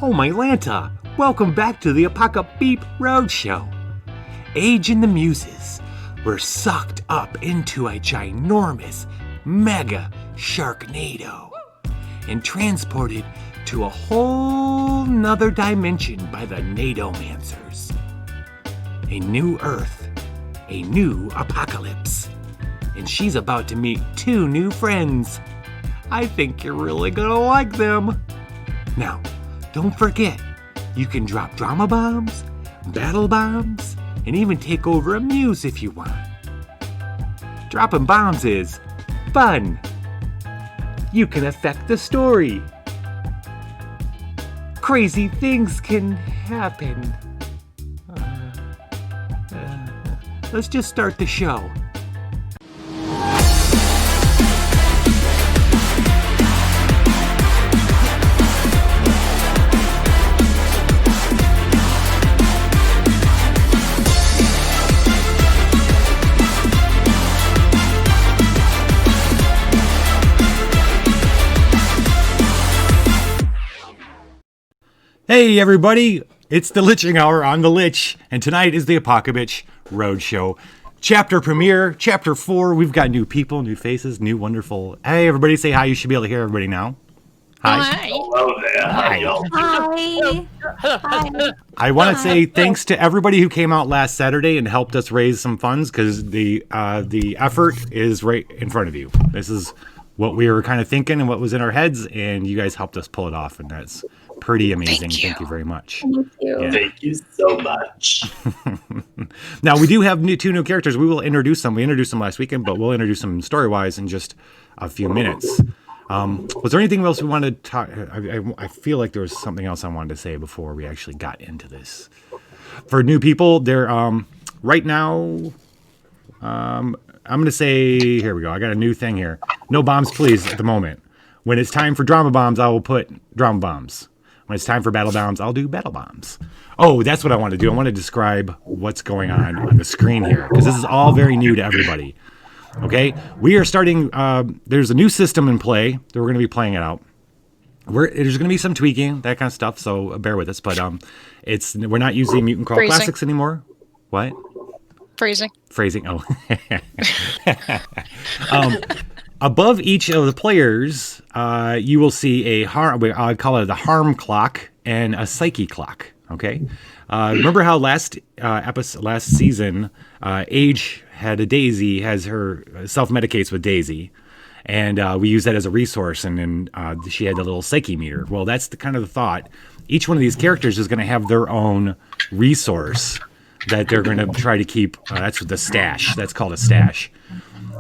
Oh, my Lanta! Welcome back to the Apocabitch Roadshow. Age and the Muses were sucked up into a ginormous mega sharknado and transported to a whole nother dimension by the Nadomancers. A new Earth, a new apocalypse, and she's about to meet two new friends. I think you're really gonna like them. Now, don't forget, you can drop drama bombs, battle bombs, and even take over a muse if you want. Dropping bombs is fun. You can affect the story. Crazy things can happen. Let's just start the show. Hey everybody, it's the Liching Hour on the Lich, and tonight is the Apocabitch Roadshow. Chapter premiere, Chapter 4, we've got new people, new faces, new wonderful... Hey everybody, say hi, you should be able to hear everybody now. Hi. Hi. Hello there. Hi. Hi. I want to say thanks to everybody who came out last Saturday and helped us raise some funds, because the effort is right in front of you. This is what we were kind of thinking and what was in our heads, and you guys helped us pull it off, and that's pretty amazing. Thank you very much. Thank you. Yeah. Thank you so much. Now, we do have two new characters. We will introduce them. We introduced them last weekend, but we'll introduce them story-wise in just a few minutes. Was there anything else we wanted to talk? I feel like there was something else I wanted to say before we actually got into this. For new people, they're right now. I'm going to say, here we go. I got a new thing here. No bombs, please, at the moment. When it's time for drama bombs, I will put drama bombs. When it's time for battle bombs, I'll do battle bombs. Oh, that's what I want to do. I want to describe what's going on the screen here, because this is all very new to everybody. Okay? We are starting, there's a new system in play that we're going to be playing it out. There's going to be some tweaking, that kind of stuff, so bear with us. But we're not using Mutant Crawl Classics anymore. What? Phrasing. Oh. Above each of the players, you will see I call it the harm clock and a psyche clock. Okay. Remember how last season, Age had a Daisy, has her self-medicates with Daisy, and we use that as a resource, and then she had the little psyche meter. Well, that's the kind of the thought. Each one of these characters is going to have their own resource that they're going to try to keep. That's the stash. That's called a stash.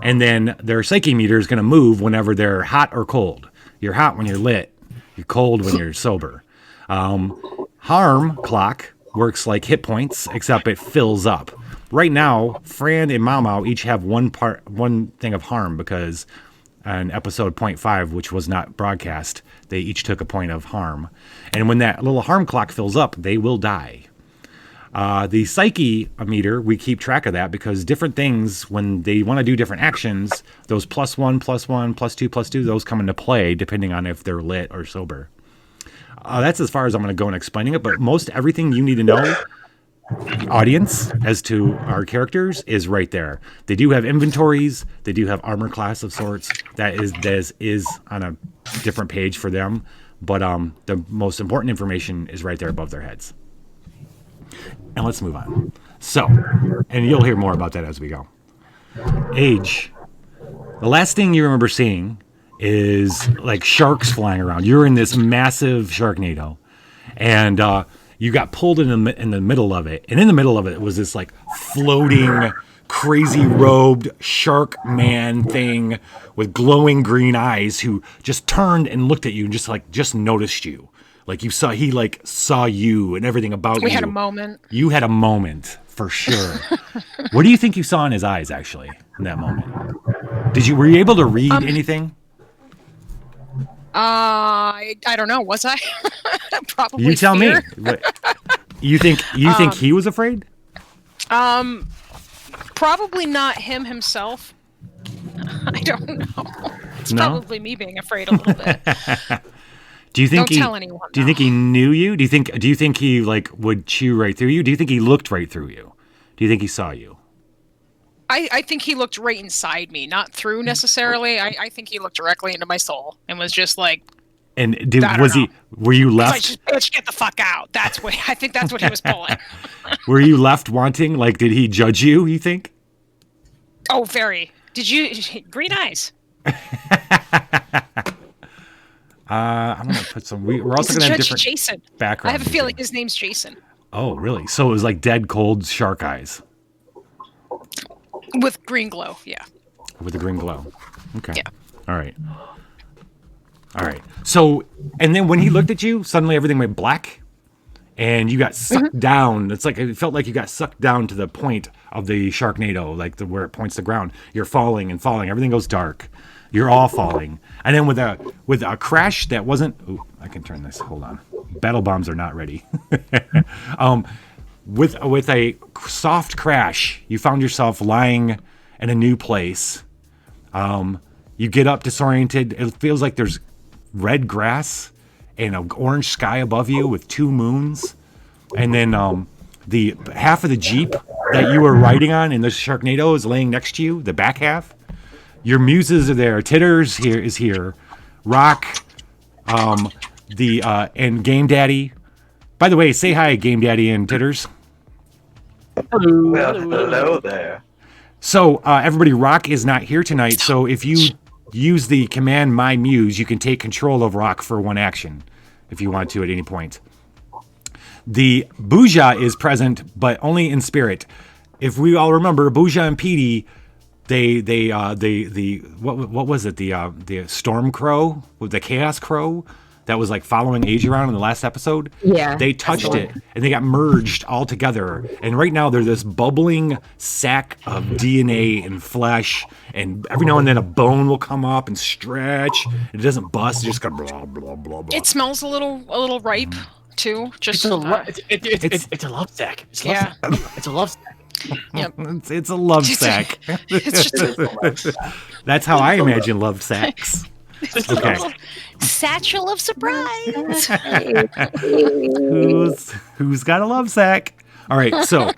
And then their psyche meter is going to move whenever they're hot or cold. You're hot when you're lit. You're cold when you're sober. Harm clock works like hit points, except it fills up. Right now, Fran and Mau Mau each have one thing of harm, because in episode 0.5, which was not broadcast, they each took a point of harm. And when that little harm clock fills up, they will die. The psyche meter, we keep track of that, because different things, when they want to do different actions, those +1, +1, +2, those come into play depending on if they're lit or sober. That's as far as I'm going to go in explaining it, but most everything you need to know, audience, as to our characters, is right there. They do have inventories. They do have armor class of sorts. That is on a different page for them, but the most important information is right there above their heads. And let's move on. So, and you'll hear more about that as we go. Age. The last thing you remember seeing is like sharks flying around. You're in this massive sharknado, and you got pulled in the middle of it. And in the middle of it was this like floating, crazy robed shark man thing with glowing green eyes, who just turned and looked at you and just noticed you. Like he saw you and everything about you. We had a moment. You had a moment, for sure. What do you think you saw in his eyes, actually, in that moment? Were you able to read anything? I don't know. Was I? Probably. You tell fear. me. You think he was afraid? Probably not him himself. I don't know. It's probably me being afraid a little bit. Do you think Don't tell anyone. Do you think he knew you? Do you think he like would chew right through you? Do you think he looked right through you? Do you think he saw you? I think he looked right inside me, not through necessarily. I think he looked directly into my soul and was just like, And know. were you like, left just bitch, get the fuck out. I think that's what he was pulling. were you left wanting? Like, did he judge you, you think? Oh, very. Did you green eyes? I'm gonna put some. We're also He's gonna have Judge different Jason. background. I have a feeling his name's Jason. Oh, really? So it was like dead cold shark eyes With green glow, yeah. with a green glow. Okay. Yeah. All right. All right. So, and then when he looked at you, suddenly everything went black, and you got sucked down. It's like it felt like you got sucked down to the point of the Sharknado, like where it points the ground. You're falling and falling. Everything goes dark. You're all falling, and then with a crash that wasn't. Ooh, I can turn this. Hold on. Battle bombs are not ready. With a soft crash, you found yourself lying in a new place. You get up disoriented. It feels like there's red grass and an orange sky above you with two moons, and then the half of the Jeep that you were riding on in the Sharknado is laying next to you. The back half. Your muses are there. Titters is here. Rock, and Game Daddy. By the way, say hi, Game Daddy and Titters. Well, hello there. So everybody, Rock is not here tonight. So if you use the command My Muse, you can take control of Rock for one action, if you want to at any point. The Booja is present, but only in spirit. If we all remember, Booja and Petey. What was it? The Storm Crow with the Chaos Crow that was like following Age around in the last episode. Yeah. They touched it and they got merged all together. And right now they're this bubbling sack of DNA and flesh. And every now and then a bone will come up and stretch. It doesn't bust. It just goes blah blah blah blah. It smells a little ripe too. Just It's a love sack. It's a love sack. It's a love sack. Yep. It's a love sack. It's just That's how I imagine love sacks. Okay. satchel of surprise. Who's got a love sack? All right, so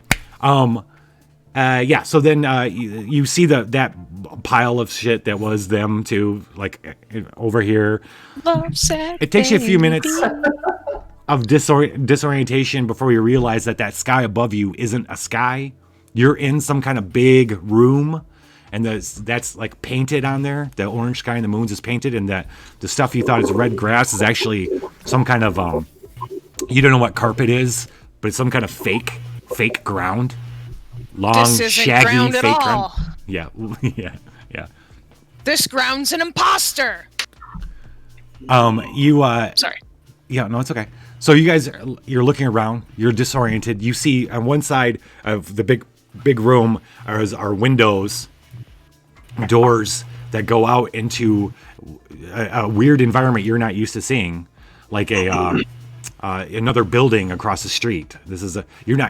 so then you see that pile of shit that was them too, like over here. Love sack. It takes you a few minutes of disorientation before you realize that sky above you isn't a sky. You're in some kind of big room, and that's like painted on there. The orange sky and the moons is painted, and that the stuff you thought is red grass is actually some kind of you don't know what carpet is, but it's some kind of fake ground. Long, This isn't shaggy, ground fake at ground. all. Yeah, yeah. This ground's an imposter. Sorry. Yeah, no, it's okay. So you guys, you're looking around. You're disoriented. You see on one side of the big room are windows, doors that go out into a weird environment you're not used to seeing, like another building across the street. This is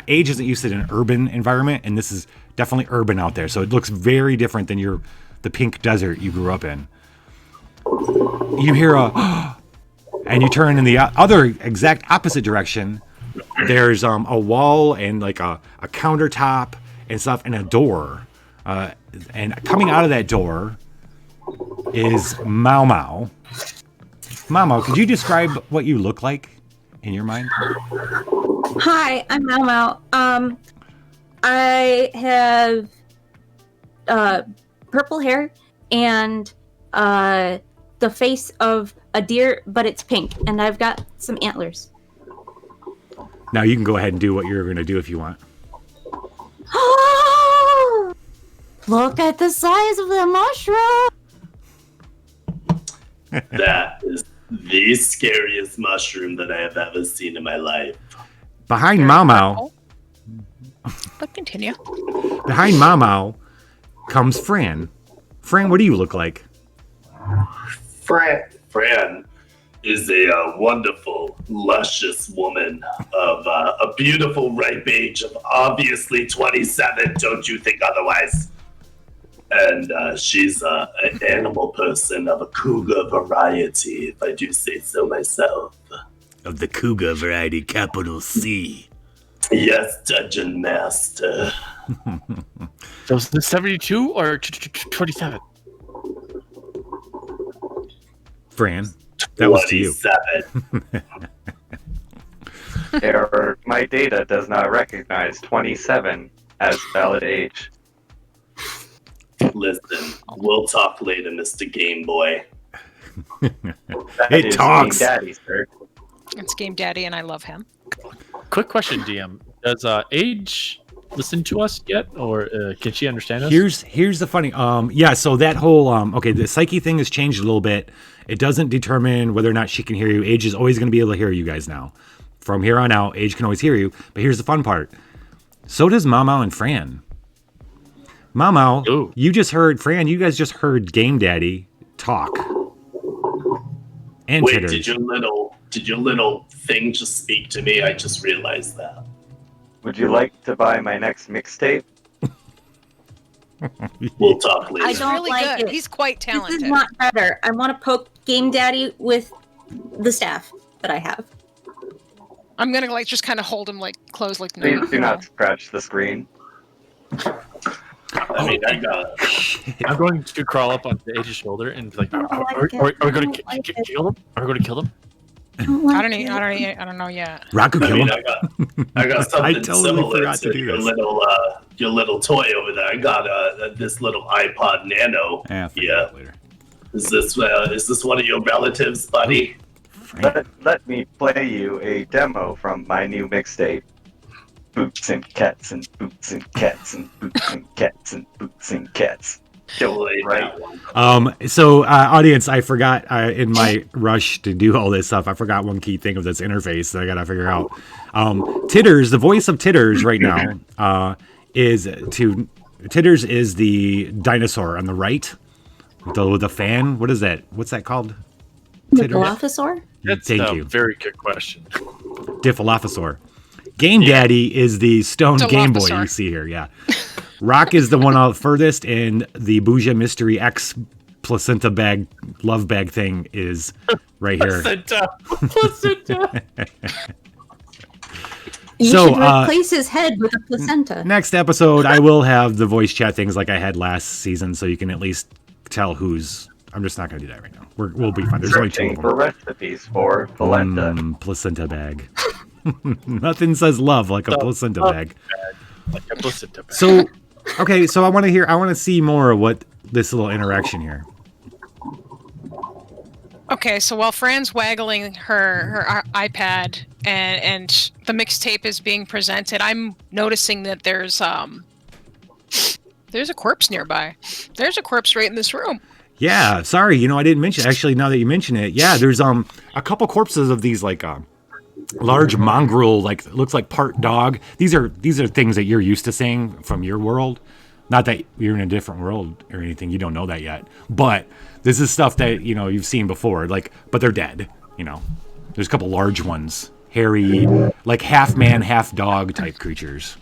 Age isn't used to an urban environment, and this is definitely urban out there. So it looks very different than the pink desert you grew up in. You hear and you turn in the other exact opposite direction. There's a wall and like a countertop and stuff and a door. And coming out of that door is Mau Mau. Mau Mau, could you describe what you look like in your mind? Hi, I'm Mau Mau. I have purple hair and the face of a deer, but it's pink, and I've got some antlers. Now you can go ahead and do what you're going to do if you want. Look at the size of the mushroom! That is the scariest mushroom that I have ever seen in my life. Behind Mau Mau, But continue. behind Mau Mau comes Fran. Fran, what do you look like? Fran is a wonderful, luscious woman of a beautiful ripe age of obviously 27. Don't you think otherwise? And she's an animal person of a cougar variety, if I do say so myself. Of the cougar variety, capital C. Yes, Dungeon Master. So is this 72 or 27? Fran, that was to you. 27. Error. My data does not recognize 27 as valid age. Listen, we'll talk later, Mr. Game Boy. That It is talks. King Daddy, sir. It's Game Daddy, and I love him. Quick question, DM. Does Age listen to us yet, or can she understand us? Here's the funny so that whole okay, the psyche thing has changed a little bit. It doesn't determine whether or not she can hear you. Age is always going to be able to hear you guys now. From here on out, Age can always hear you. But here's the fun part. So does Mamau and Fran. Mamau, Ooh. you just heard Fran. You guys just heard Game Daddy talk. And Wait, Titters. did your little thing just speak to me? I just realized that. Would you like to buy my next mixtape? We'll talk later. I He's don't really like good. it. He's quite This talented. is not better. I want to poke Game Daddy with the staff that I have. I'm gonna like just kind of hold him like close, like no. Please do not scratch the screen. I mean, I got I'm going to crawl up on Age's shoulder and be like, I don't are like we it. going I to don't like it. kill him? Are we going to kill him? I don't like it. I don't know yet. Raku I kill mean, him. I got something totally similar forgot to to do your this. your little toy over there. I got this little iPod Nano. I'll figure Yeah. it out later. Is this one of your relatives, buddy? Fran. Let me play you a demo from my new mixtape. Boots and cats and boots and cats and boots and cats and boots and cats. Play Right. that one. So audience, I forgot in my rush to do all this stuff, I forgot one key thing of this interface that I gotta figure out. Titters, the voice of Titters right now Titters is the dinosaur on the right. With the fan. What is that? What's that called? The Titters? Dilophosaur? That's Thank a you. very good question. Dilophosaur. Game Daddy is the stone Game Boy Dilophosaur. you see here, yeah. Rock is the one out furthest, and the Bougia Mystery X placenta bag, love bag thing is right here. Placenta. You So, should replace his head with a placenta. Next episode, I will have the voice chat things like I had last season, so you can at least tell who's. I'm just not going to do that right now. We'll be fine. There's only two Searching of for them. recipes for polenta. Placenta bag. Nothing says love like a placenta bag. Like a placenta bag. So, okay, so I want to see more of what this little interaction here. Okay, so while Fran's waggling her iPad and the mixtape is being presented, I'm noticing that there's a corpse nearby. There's a corpse right in this room. Yeah, sorry, I didn't mention. Actually, now that you mention it, yeah, there's a couple corpses of these like large mongrel, like looks like part dog. These are things that you're used to seeing from your world. Not that you're in a different world or anything. You don't know that yet. But this is stuff that you've seen before. Like, but they're dead. There's a couple large ones, hairy, like half man, half dog type creatures.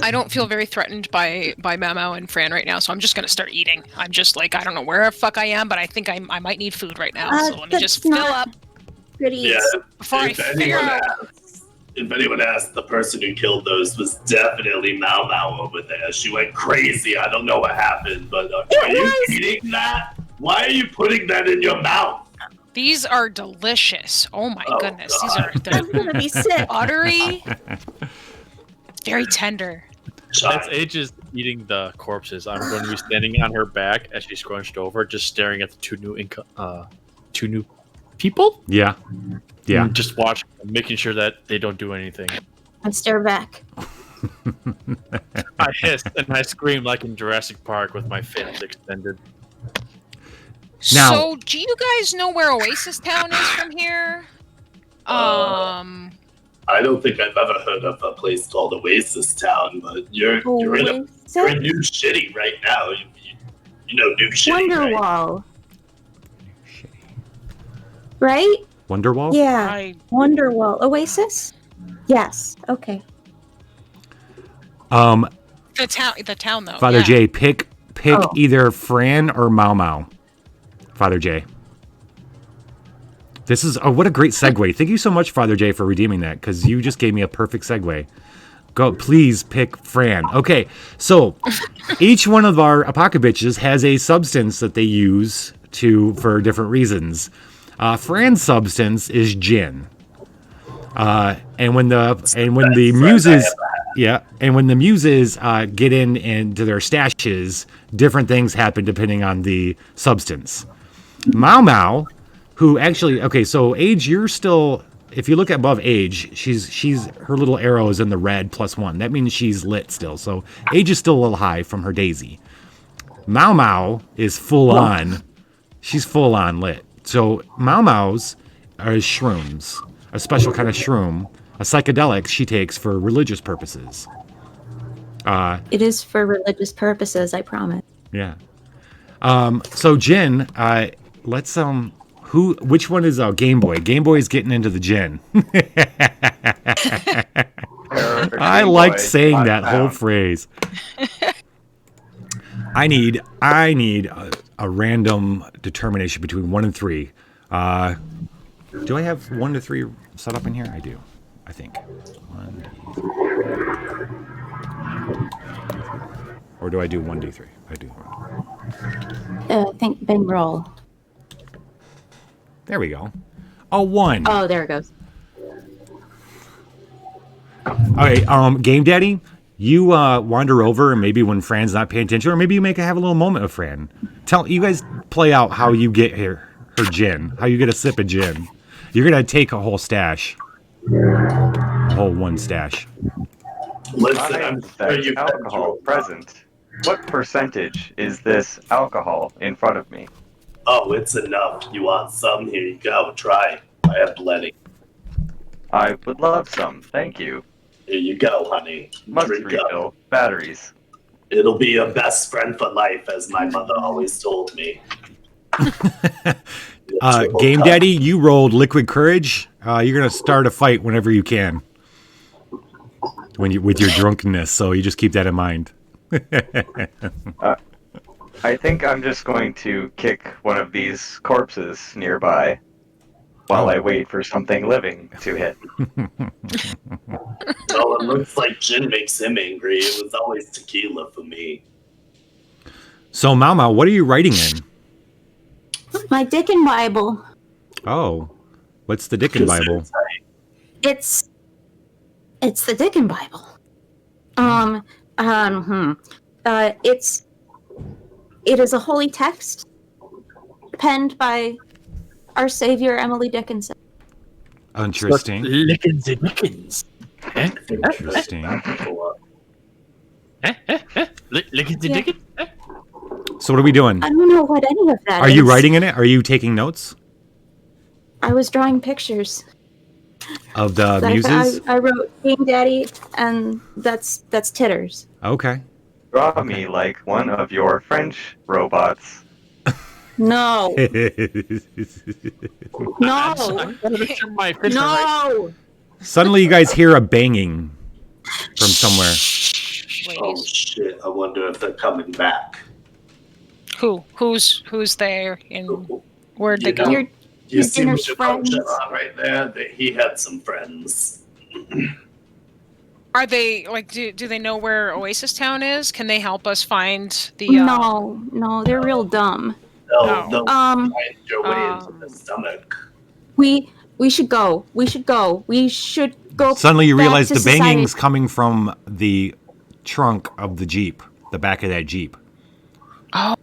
I don't feel very threatened by Mamo and Fran right now, so I'm just gonna start eating. I'm just like, I don't know where the fuck I am, but I think I might need food right now. So let me that's just fill not- up Good eats. Yeah. before I figure out. If anyone asks, the person who killed those was definitely Mau Mau over there. She went crazy. I don't know what happened, but are you eating that? Why are you putting that in your mouth? These are delicious. Oh my Oh, goodness, God. these are I'm gonna be sick. buttery, very tender. As Age is eating the corpses, I'm going to be standing on her back as she's scrunched over, just staring at the two new people. Yeah. And just watching, making sure that they don't do anything. I stare back. I hiss and I scream like in Jurassic Park with my fins extended. Now- So, do you guys know where Oasis Town is from here? I don't think I've ever heard of a place called Oasis Town, but you're in New Shitty right now. You know New Shitty, right? Wonderwall. Right? Wonderwall? Yeah. I Wonderwall. Oasis? Yes. Okay. the town though. Father yeah. J, pick pick Oh. either Fran or Mau Mau. Father J. This is what a great segue. Thank you so much, Father J, for redeeming that, because you just gave me a perfect segue. Go, please pick Fran. Okay, so each one of our Apocabitches has a substance that they use for different reasons. Fran's substance is gin. And when the muses get into their stashes, different things happen depending on the substance. Mau Mau, who actually, okay, so Age, you're still, if you look above Age, she's her little arrow is in the red +1. That means she's lit still. So Age is still a little high from her daisy. Mau Mau is full on. She's full on lit. So Mau Mau's are shrooms, a special kind of shroom, a psychedelic she takes for religious purposes. It is for religious purposes, I promise. Yeah. So Jin, let's which one is Game Boy? Game Boy is getting into the gin. I liked saying that whole phrase. I need a random determination between 1 and 3. Do I have 1 to 3 set up in here? I do. I think 1, 2, 3. Or do I do 1, 2, 3? I do. I think Ben roll. There we go. A 1. Oh, there it goes. Okay, Game Daddy, you wander over, and maybe when Fran's not paying attention, or maybe you have a little moment with Fran. You guys play out how you get her gin, how you get a sip of gin. You're gonna take a whole stash, a whole 1 stash. Listen, I'm sure you alcohol present. What percentage is this alcohol in front of me? Oh, it's enough. You want some? Here you go. Try. I have plenty. I would love some, thank you. Here you go, honey. Must Drink refill up. batteries. It'll be a best friend for life, as my mother always told me. Game Daddy, you rolled liquid courage. You're gonna start a fight whenever you can, with your drunkenness. So you just keep that in mind. I think I'm just going to kick one of these corpses nearby while I wait for something living to hit. Well, it looks like gin makes him angry. It was always tequila for me. So Mau Mau, what are you writing in? My Dickin Bible. Oh, what's the Dickin Bible? It's the Dickin Bible. It is a holy text penned by our Savior Emily Dickinson. Interesting. Lickens and Dickens. Interesting. Lickens and Yeah. Dickens? So what are we doing? I don't know what any of that is. Are you writing in it? Are you taking notes I was drawing pictures. of the muses? I wrote Game Daddy, and that's Titters. Okay. Draw me like one of your French robots. No, no, no. Suddenly, you guys hear a banging from somewhere. Oh Ladies. shit! I wonder if they're coming back. Who's there and where'd they You go? know, Your You see dinner's Mr. friends. Coachella right there? He had some friends. Are they like? Do they know where Oasis Town is? Can they help us find the? No, they're real dumb. They'll Um, find your way into the stomach. we should go. We should go. We should go. Suddenly, you back realize to the banging's society. coming from the trunk of the Jeep, the back of that Jeep. Oh,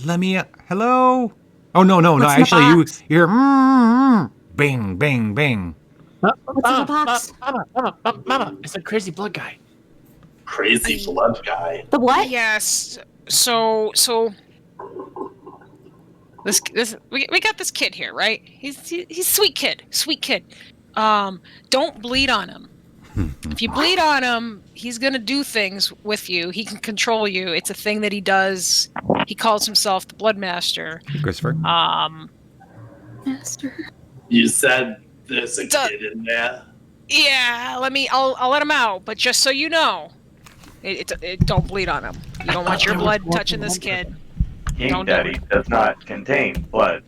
Let me. Hello. Oh no! What's in the Actually, you box? hear bang, bang, bang. What's in the box? Mama, it's a crazy blood guy. Crazy blood guy. The what? yes. So this we got this kid here, right? He's sweet kid. Don't bleed on him. If you bleed on him, he's gonna do things with you. He can control you. It's a thing that he does. He calls himself the Blood Master. Christopher. Master. You said there's a kid in there. Yeah. I'll let him out. But just so you know, Don't bleed on him. You don't want your blood touching this kid. King Don't do Daddy does not contain blood.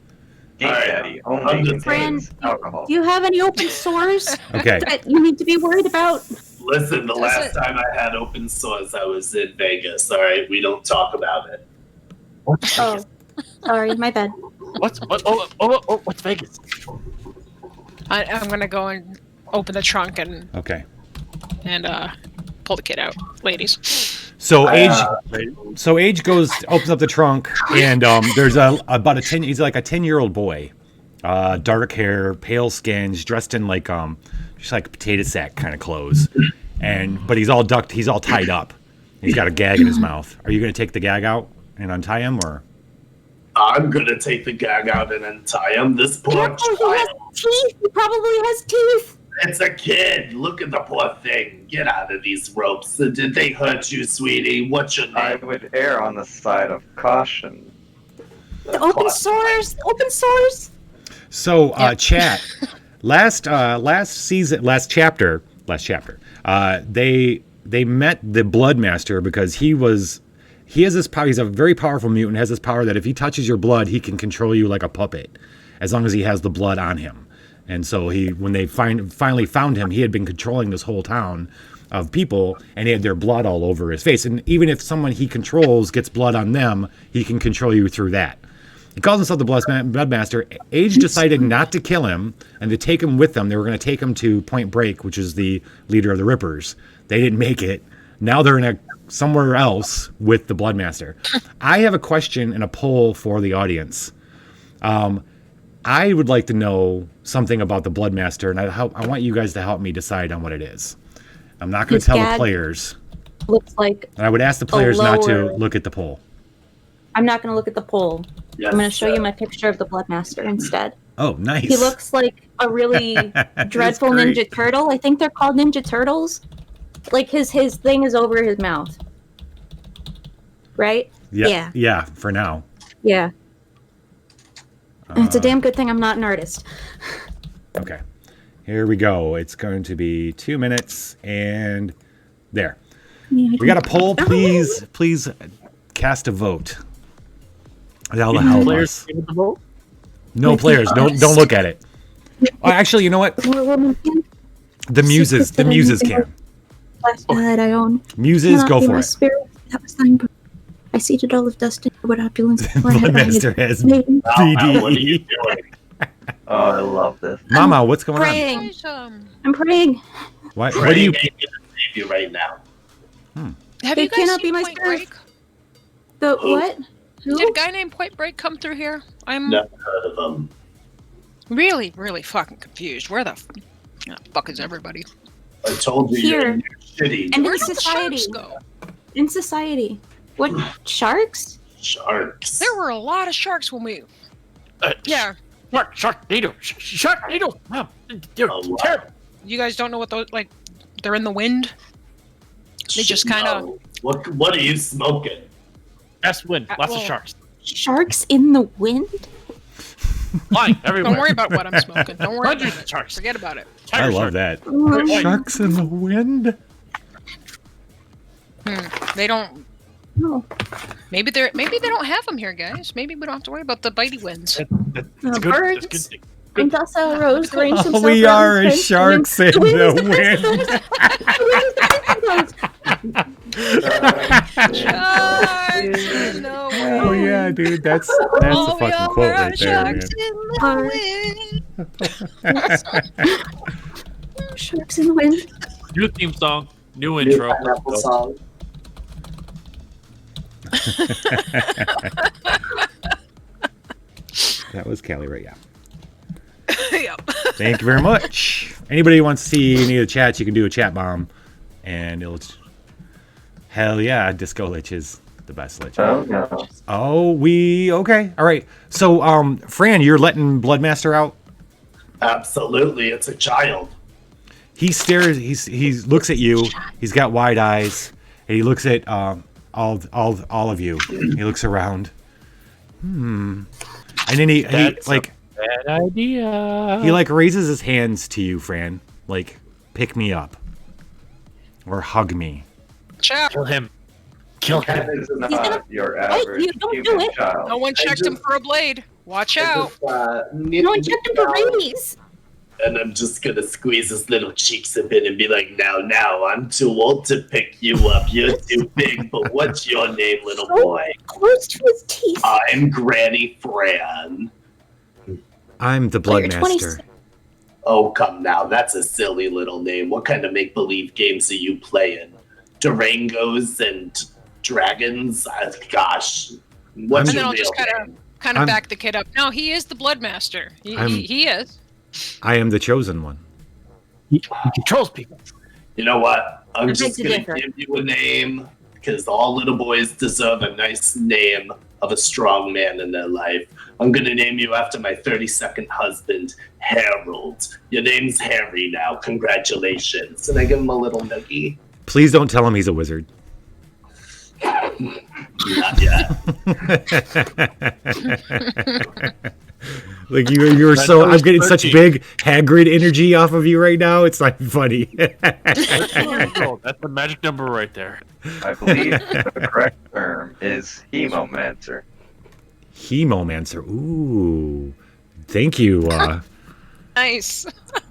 King Alright, Daddy I'm only just- contains alcohol. Do you have any open sores Okay. that you need to be worried about? Listen, the Does last it- time I had open sores, I was in Vegas. All right, we don't talk about it. Oh, sorry, my bad. What's Vegas? I'm gonna go and open the trunk and Okay. pull the kid out, ladies. So Age opens up the trunk, and there's about a 10. He's like a 10-year-old boy, dark hair, pale skin, he's dressed in like just like potato sack kind of clothes, but he's all ducked, he's all tied up. He's got a gag in his mouth. Are you gonna take the gag out and untie him, or? I'm gonna take the gag out and untie him. This poor Careful, he has child. teeth. He probably has teeth. It's a kid. Look at the poor thing. Get out of these ropes. Did they hurt you, sweetie? What's your I name? would err on the side of caution. The open sores. Open sores. So, chat. Last chapter. They met the Bloodmaster because he has this power. He's a very powerful mutant. Has this power that if he touches your blood, he can control you like a puppet, as long as he has the blood on him. And so when they finally found him, he had been controlling this whole town of people, and he had their blood all over his face. And even if someone he controls gets blood on them, he can control you through that. He calls himself the Bloodmaster. Age decided not to kill him and to take him with them. They were going to take him to Point Break, which is the leader of the Rippers. They didn't make it. Now they're somewhere else with the Bloodmaster. I have a question and a poll for the audience. I would like to know something about the Bloodmaster, and I want you guys to help me decide on what it is. I'm not going His to tell the gag players. Looks like And I would ask the players not to lower- look at the poll. I'm not going to look at the poll. Yes, I'm going to show you my picture of the Bloodmaster instead. Oh, nice. He looks like a really dreadful great. Ninja Turtle. I think they're called Ninja Turtles. Like his thing is over his mouth. Right? Yeah. Yeah. Yeah, for now. Yeah. It's a damn good thing I'm not an artist. Okay. Here we go. It's going to be 2 minutes, and there. We got a poll. Please cast a vote. That'll help us. Give it the vote. No players. Don't look at it. Oh, actually, you know what? More women can. The muses can. Last night I own. Muses, go for it. Spirit that was thine. I seated all of dust in what opulence. Bloodmaster has Maiden. Now, what are you BD. doing? Oh, I love this. Mama, what's going on? Praying. I'm praying. What do you? Praying ain't gonna save you right now. Have They you guys cannot seen be my Point spirit. Break? The what? Who? Did a guy named Point Break come through here? I'm Never heard of them. really, really fucking confused. Where the fuck is everybody? I told you Here. you're shitty. And Where in did the society. sharks go? In society. What? Sharks? Sharks. There were a lot of sharks when we. Yeah, Sharknado. Sharknado. Wow. They're Oh, wow. terrible. you guys don't know what those like. They're in the wind. They just kind of. No. What are you smoking? Best win. Lots of well- sharks. Sharks in the wind? Flying everywhere. Don't worry about what I'm smoking. Don't worry Hundreds about of it. sharks. Forget about it. I Tiger love shark. that. Oh, Sharks in the wind. They don't. no. Maybe they don't have them here, guys. Maybe we don't have to worry about the bitey winds. That's good. That's birds. good thing. And docile rose arranged himself We around are his as friend, sharks in swimming the the wind. Oh yeah, dude, that's a fucking quote right there, man. Sharks in the wind. New theme song. New New intro. pineapple song. That was Callie, right? Yeah. Yep. Thank you very much. Anybody who wants to see any of the chats, you can do a chat bomb, and it'll. Hell yeah, Disco Lich is the best Lich. Oh, no. Oh, okay, all right. So, Fran, you're letting Bloodmaster out. Absolutely, it's a child. He stares. He looks at you. He's got wide eyes, and he looks at all of you. He looks around. And then he That's like. Bad idea. He like raises his hands to you, Fran. Like, pick me up. Or hug me. Watch out. Kill him. Kill Cat him. is gonna not your bite average you, don't do human it. child. No one checked him for a blade. Watch out. No one checked him for rabies. And I'm just gonna squeeze his little cheeks a bit and be like, now, I'm too old to pick you up. You're too big, but what's your name, little boy? Close to his teeth. I'm Granny Fran. I'm the But you're Bloodmaster. 26. Oh, come now, that's a silly little name. What kind of make-believe games are you playing? Durangos and dragons? Gosh. What's And then your I'll real just name? kind of I'm- back the kid up. No, he is the Bloodmaster. He is. I am the chosen one. He controls people. You know what? I'm I just beg to gonna differ. give you a name because all little boys deserve a nice name of a strong man in their life. I'm gonna name you after my 32nd husband, Harold. Your name's Harry now. Congratulations. And I give him a little noogie. Please don't tell him he's a wizard. Not yet. Like you were so. I'm getting such big Hagrid energy off of you right now. It's not funny. That's the magic number right there. I believe the correct term is hemomancer. Hemomancer. Ooh. Thank you. Nice.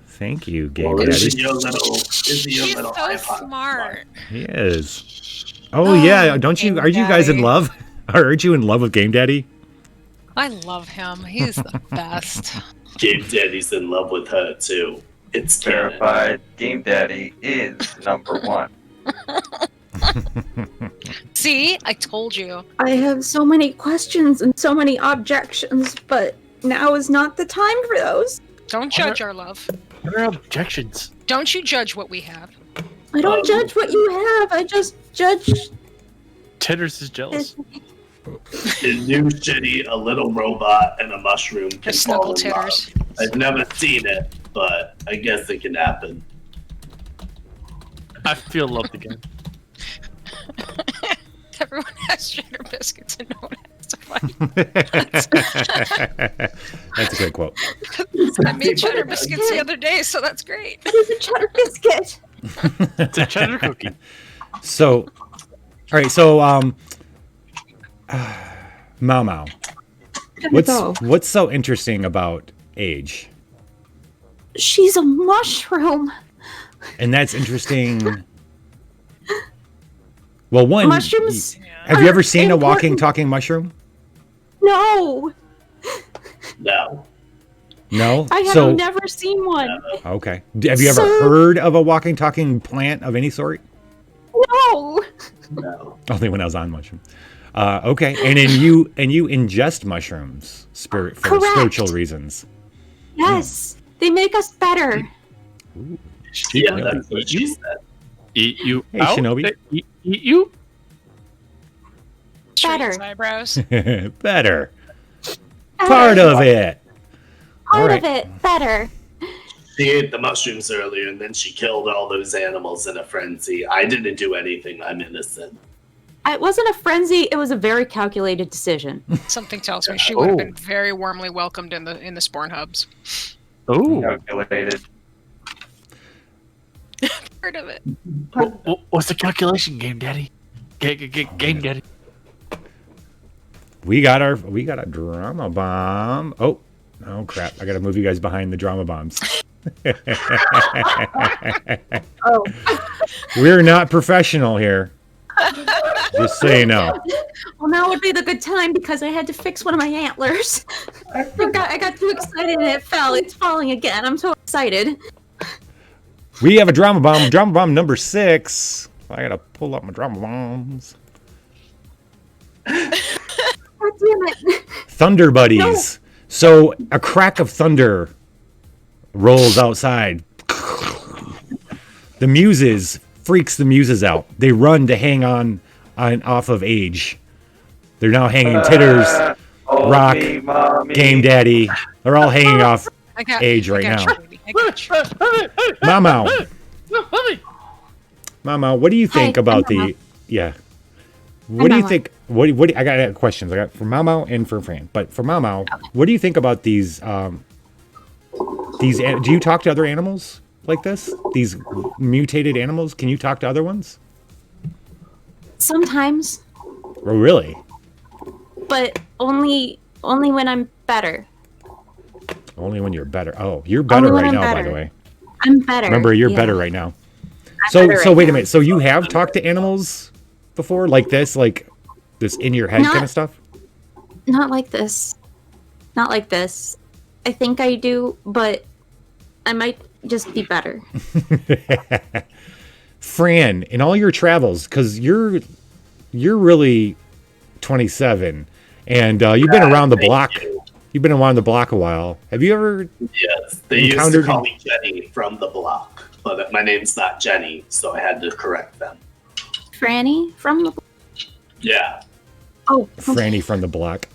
Thank you, Game Well, Daddy. is he your little He's iPod so smart? smart. He is. Oh yeah. Don't you? Game Are you guys in Daddy. love? Aren't you in love with Game Daddy? I love him. He's the best. Game Daddy's in love with her too. It's canon. Verified Game Daddy is #1. See, I told you. I have so many questions and so many objections, but now is not the time for those. Don't judge our love. What are objections? Don't you judge what we have. I don't judge what you have. I just judge. Titters is jealous. In New City, a little robot and a mushroom can Just fall snuggle in love. titters. I've never seen it, but I guess it can happen. I feel loved again. Everyone has cheddar biscuits and no one has to fight. That's a great quote. I made cheddar biscuits the other day, so that's great. It is a cheddar biscuit. It's a cheddar cookie. So, all right. So, Mau Mau. What's so interesting about age? She's a mushroom. And that's interesting. Well, one. Mushrooms. Have you ever seen a important. walking, talking mushroom? No, No. No. I have So never seen one. okay. Have you ever So- heard of a walking, talking plant of any sort? No. No. Only when I was on mushroom. Okay, and then you ingest mushrooms for Correct. spiritual reasons. Yes, they make us better. Yeah, that's what she said. Eat you Hey, out. Shinobi. Eat you. Straighten Better. eyebrows. Better. Part of it. Part All of it better. She ate the mushrooms earlier and then she killed all those animals in a frenzy. I didn't do anything. I'm innocent. It wasn't a frenzy. It was a very calculated decision. Something tells me she would have been very warmly welcomed in the spawn hubs. Oh. Calculated. Part of it. What's the calculation, Game Daddy? Game Daddy. We got a drama bomb. Oh crap! I gotta move you guys behind the drama bombs. Oh. We're not professional here. Just so you know. Well, now would be the good time because I had to fix one of my antlers. I got too excited and it fell. It's falling again. I'm so excited. We have a drama bomb. Drama bomb number 6. I gotta pull up my drama bombs. God damn it. Thunder buddies. So a crack of thunder rolls outside. The muses freaks the muses out. They run to hang on off of Age. They're now hanging Titters, Rock, Me, mommy. Game Daddy. They're all hanging off I got Age I right got now. you, baby. I got you. Mau Mau, what do you think Hi, about I'm Mau the? Yeah. What do you Mau. think? What? I got questions. I got for Mau Mau and for Fran. But for Mau Mau, what do you think about these? Do you talk to other animals like this? These mutated animals? Can you talk to other ones? Sometimes, Oh, really? but only when I'm better. Only when you're better. Oh, you're better Only when right I'm now, by the better. way. I'm better. Remember, you're yeah. better right now. I'm So, better so right wait a now. minute. So you have talked to animals before, like this in your head Not- kind of stuff? Not like this. Not like this. I think I do, but I might just be better. Fran, in all your travels, because you're really 27, and you've been around the block. You've been around the block a while. Have you ever? Yes, they used to Encountered- call me Jenny from the block, but my name's not Jenny, so I had to correct them. Franny from the. Yeah. Oh, Franny from the block.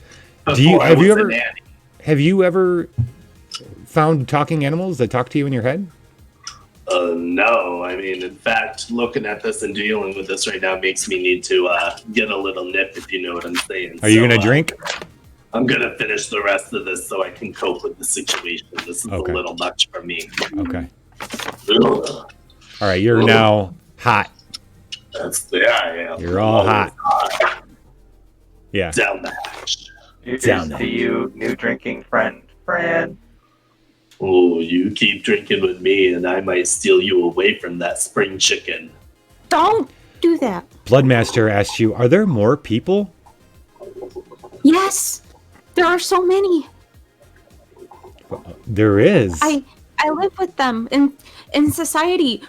Before I have you was a ever- nanny. Have you ever found talking animals that talk to you in your head? No, I mean, in fact, looking at this and dealing with this right now makes me need to get a little nip, if you know what I'm saying. Are you So, gonna drink? I'm gonna finish the rest of this so I can cope with the situation. This is Okay. a little much for me. Okay. Ugh, All right. You're now hot. I am. You're all Always hot. Yeah. Down the hatch. Here's Down to there. you, new drinking friend, Fran. Oh, you keep drinking with me, and I might steal you away from that spring chicken. don't do that. Bloodmaster asked you, "Are there more people?" Yes, there are so many. There is. I live with them in society.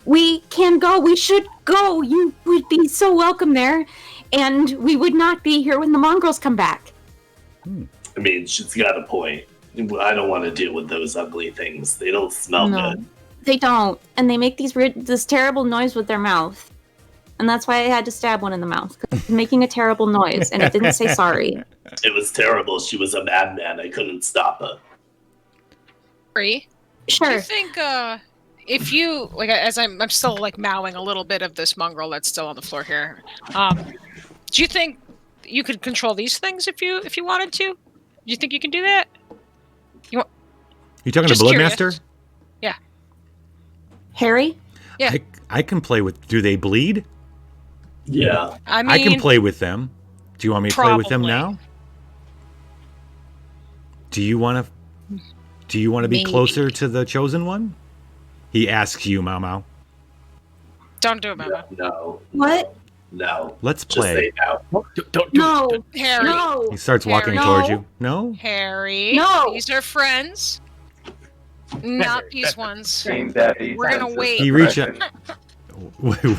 We can go. We should go. You would be so welcome there, and we would not be here when the mongrels come back. I mean, she's got a point. I don't want to deal with those ugly things. They don't smell No. good. They don't, and they make this terrible noise with their mouth, and that's why I had to stab one in the mouth, 'cause it's making a terrible noise, and it didn't say sorry. It was terrible. She was a madman. I couldn't stop her. Free. Do Sure. you think if you like, as I'm still like mowing a little bit of this mongrel that's still on the floor here, do you think you could control these things if you wanted to? Do you think you can do that? You talking Just to curious. Bloodmaster? Harry? Yeah. I can play with. Do they bleed? Yeah. I mean, I can play with them. Do you want me to play with them Probably. now? Do you want to be Maybe. closer to the chosen one? He asks you, Mau Mau. Don't do it, Mama. No. What? No. Let's Just play. say no. Don't do No. it. Harry. No. He starts walking Harry. towards No. you. No? Harry. No. These are friends. Not these ones. King Daddy. We're gonna senses wait. He reach depression.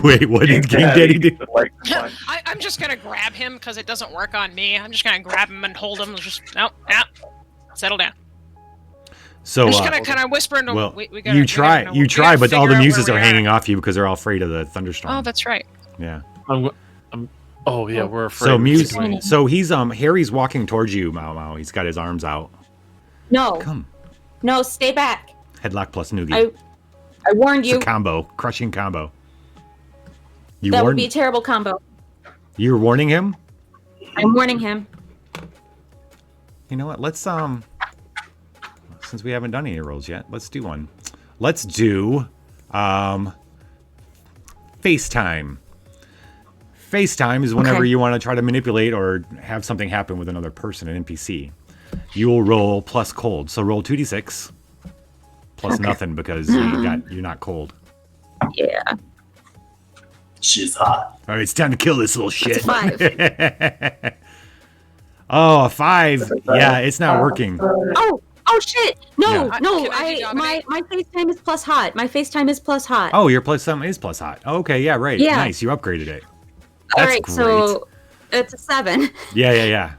Wait, what King did King Daddy do? would like to punch. I'm just gonna grab him because it doesn't work on me. I'm just gonna grab him and hold him. Just no. Settle down. So, I'm just gonna kind of whisper into. well, we gotta, you we try, gotta, you we try, gotta but all figure the out muses where are we hanging off you because they're all afraid of the thunderstorm. Oh, that's right. Yeah. Oh yeah, we're afraid. So of Muse, it. so he's Harry's walking towards you, Mau Mau. He's got his arms out. No. Come, No, stay back. headlock plus noogie. I warned It's a you. combo, crushing combo. You That would warned. be a terrible combo. You're warning him. I'm warning him. You know what? Let's since we haven't done any rolls yet, let's do one. Let's do FaceTime. FaceTime is whenever Okay. you want to try to manipulate or have something happen with another person, an NPC. You will roll plus cold. So roll 2d6 plus nothing because you're not cold. Yeah. She's hot. All right, it's time to kill this little shit. That's a 5. Oh, a 5. Yeah, it's not working. Oh shit! No, Yeah. no. Can I do My dominate? FaceTime is plus hot. My FaceTime is plus hot. Oh, your plus some is plus hot. Okay, yeah, right. Yeah. Nice. You upgraded it. All That's right, great. so it's a 7. Yeah.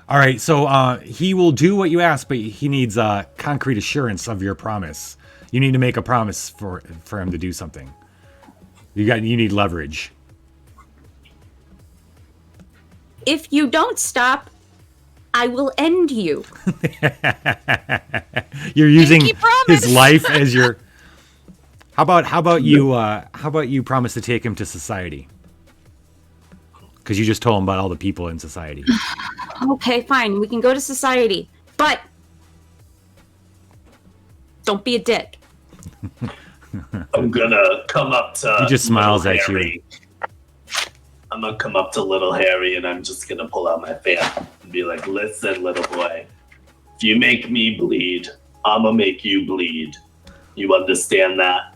All right, so he will do what you ask, but he needs concrete assurance of your promise. You need to make a promise for him to do something. You need leverage. If you don't stop, I will end you. You're using Pinky promise. his life as your. How about you promise to take him to society? Because you just told him about all the people in society. Okay, fine. We can go to society, but don't be a dick. I'm gonna come up to. He just smiles little at you. Harry, I'm gonna come up to little Harry and I'm just gonna pull out my fan and be like, listen, little boy, if you make me bleed, I'm gonna make you bleed. You understand that?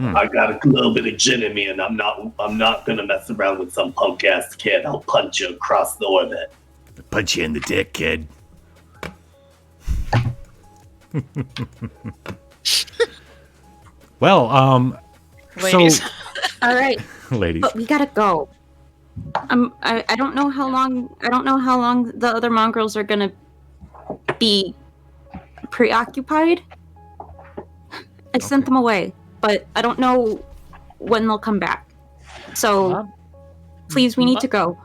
I got a little bit of gin in me, and I'm not gonna mess around with some punk ass kid. I'll punch you across the orbit. Punch you in the dick, kid. Well, Ladies. so All right, ladies, but we gotta go. I don't know how long. I don't know how long the other mongrels are gonna be preoccupied. I sent them away, but I don't know when they'll come back. So, Mom? please, we need to go.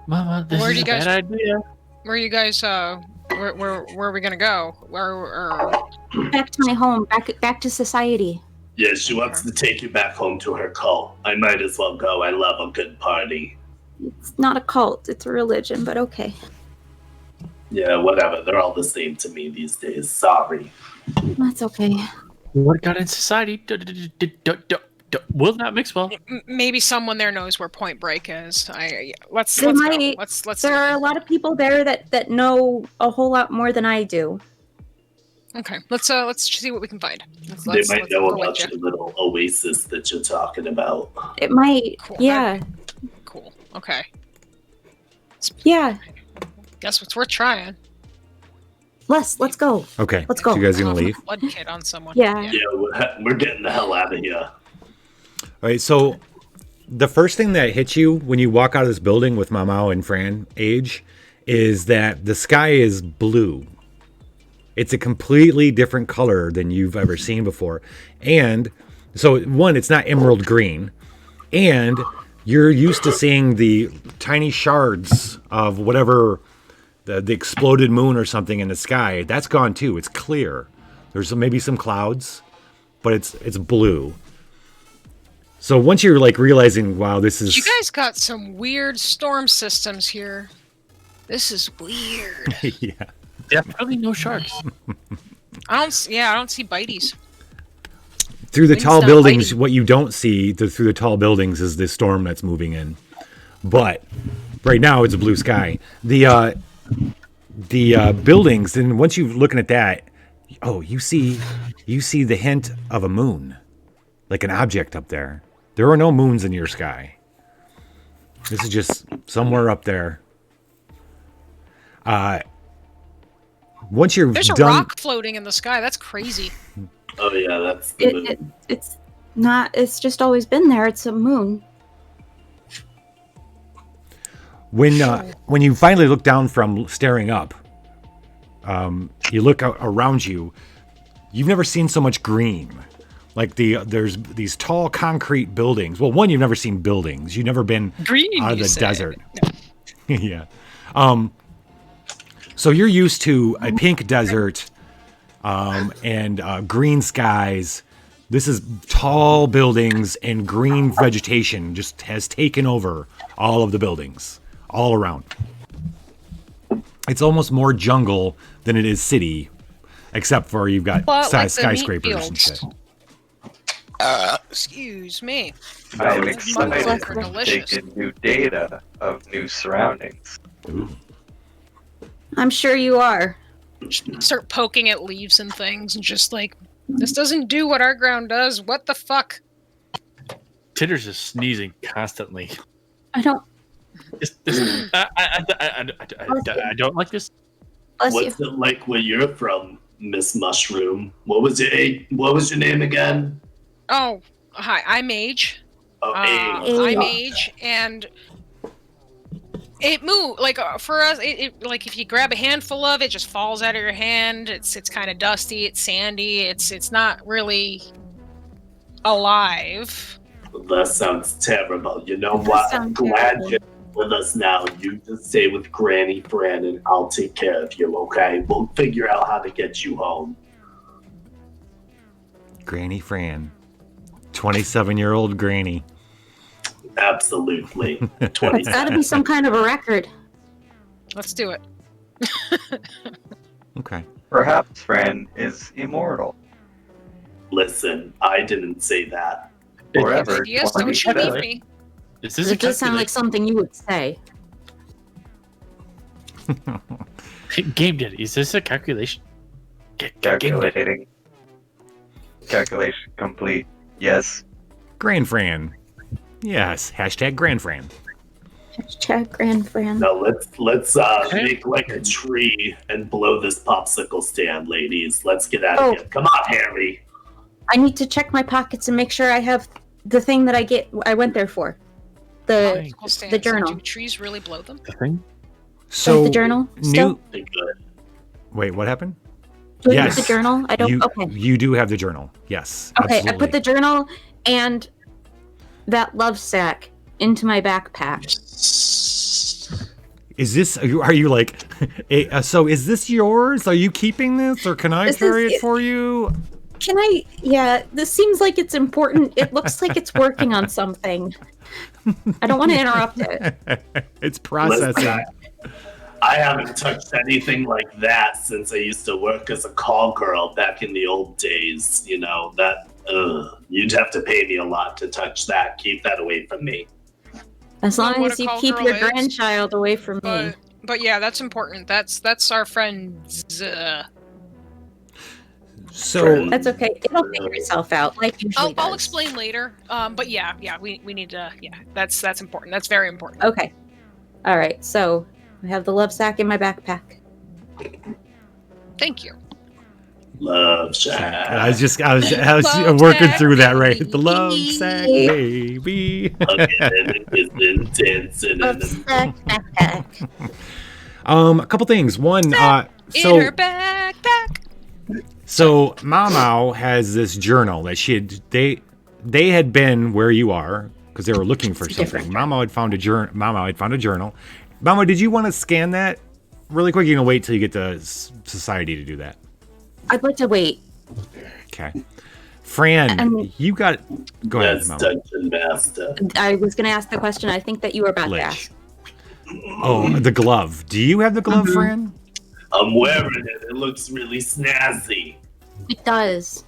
Mama, this Where is do a you guys- bad idea. Where are you guys? Where are we gonna go? Back to my home. Back to society. Yeah, she wants to take you back home to her cult. I might as well go. I love a good party. It's not a cult. It's a religion, but okay. Yeah, whatever. They're all the same to me these days. Sorry. That's okay. What got in society? Will not mix well. Maybe someone there knows where Point Break is. Let's There go. might- Let's. There are a lot of people there that know a whole lot more than I do. Okay, let's see what we can find. They might know go with about ya. your little oasis that you're talking about. It might. Cool. Yeah. Cool. Okay. Yeah. Guess it's worth trying. Let's go. okay. Let's go. So you guys gonna leave? Blood kit on someone. Yeah. Yeah, we're getting the hell out of here. All right. So the first thing that hits you when you walk out of this building with Mamau and Fran age is that the sky is blue. It's a completely different color than you've ever seen before. And so, one, it's not emerald green. And you're used to seeing the tiny shards of whatever, the exploded moon or something in the sky. That's gone too. It's clear. There's maybe some clouds, but it's blue. So once you're like realizing, wow, this is... You guys got some weird storm systems here. This is weird. yeah. Definitely no sharks. I don't see bites. Through the Wind's tall not buildings, biting. what you don't see through the tall buildings is this storm that's moving in. But right now it's a blue sky. The buildings, and once you're looking at that, you see the hint of a moon, like an object up there. There are no moons in your sky. This is just somewhere up there. Once you're There's a done, rock floating in the sky. That's crazy. Oh yeah, that's the moon. It's not. It's just always been there. It's a moon. when you finally look down from staring up, you look out around you. You've never seen so much green. Like there's these tall concrete buildings. Well, one, you've never seen buildings. You've never been Green, out of you the say. desert. Yeah. So you're used to a pink desert and green skies. This is tall buildings and green vegetation just has taken over all of the buildings all around. It's almost more jungle than it is city, except for you've got Well, like the skyscrapers meat and shit. Excuse me. I am Those excited monkeys are to delicious. take in new data of new surroundings. I'm sure you are. Start poking at leaves and things and just like, this doesn't do what our ground does. What the fuck? Tinder's just sneezing constantly. I don't. I don't like this. Bless you. What's it like where you're from, Miss Mushroom? What was your name again? Oh, hi. I'm Age. Oh, I'm Age, and it moved like for us. It like if you grab a handful of it, it just falls out of your hand. It's kind of dusty. It's sandy. It's not really alive. That sounds terrible. You know what? I'm sounds glad terrible. you're with us now. You just stay with Granny Fran and I'll take care of you, okay? We'll figure out how to get you home. Granny Fran. 27-year-old Granny. Absolutely. That's 20. got to be some kind of a record. Let's do it. Okay. Perhaps Fran is immortal. Listen, I didn't say that. Forever. Yes, don't you leave 27. me. Is this a It does sound like something you would say. Game Daddy? Is this a calculation? Game Daddy. Calculating. Calculation complete. Yes. Grand Fran. Yes. Hashtag Grand Fran. Hashtag Grand Fran. No, let's make like a tree and blow this popsicle stand, ladies. Let's get out of here. Come on, Harry. I need to check my pockets and make sure I have the thing that I went there for. The journal. Do trees really blow them? The thing? So the journal still? Wait, what happened? Do I have the journal? I don't. Okay. You do have the journal. Yes. Okay, absolutely. I put the journal and that love sack into my backpack. Is this? Are you like? So is this yours? Are you keeping this, or can I carry it for you? Can I? Yeah, this seems like it's important. It looks like it's working on something. I don't want to interrupt it. It's processing. Listen, I haven't touched anything like that since I used to work as a call girl back in the old days. You know, you'd have to pay me a lot to touch that. Keep that away from me. As long What as a you call keep girl your is. grandchild away from me. But yeah, that's important. That's our friend's. So That's okay. It'll figure itself out, like usually I'll does. explain later. But yeah, we need to. Yeah, that's important. That's very important. Okay. All right. So I have the love sack in my backpack. Thank you. Love shack. I was Love working sack, through that right. baby. The love sack, baby. Love sack backpack. A couple things. One, In her backpack. So Mau has this journal that they had been where you are because they were looking for something. Mau had found a journal. Mau, did you want to scan that really quick? You can wait till you get to society to do that. I'd like to wait. Okay. Fran, you got. Go ahead, That's Mau. Dungeon Master. I was going to ask the question. I think that you were about to ask. Oh, the glove. Do you have the glove, Fran? I'm wearing it. It looks really snazzy. It does.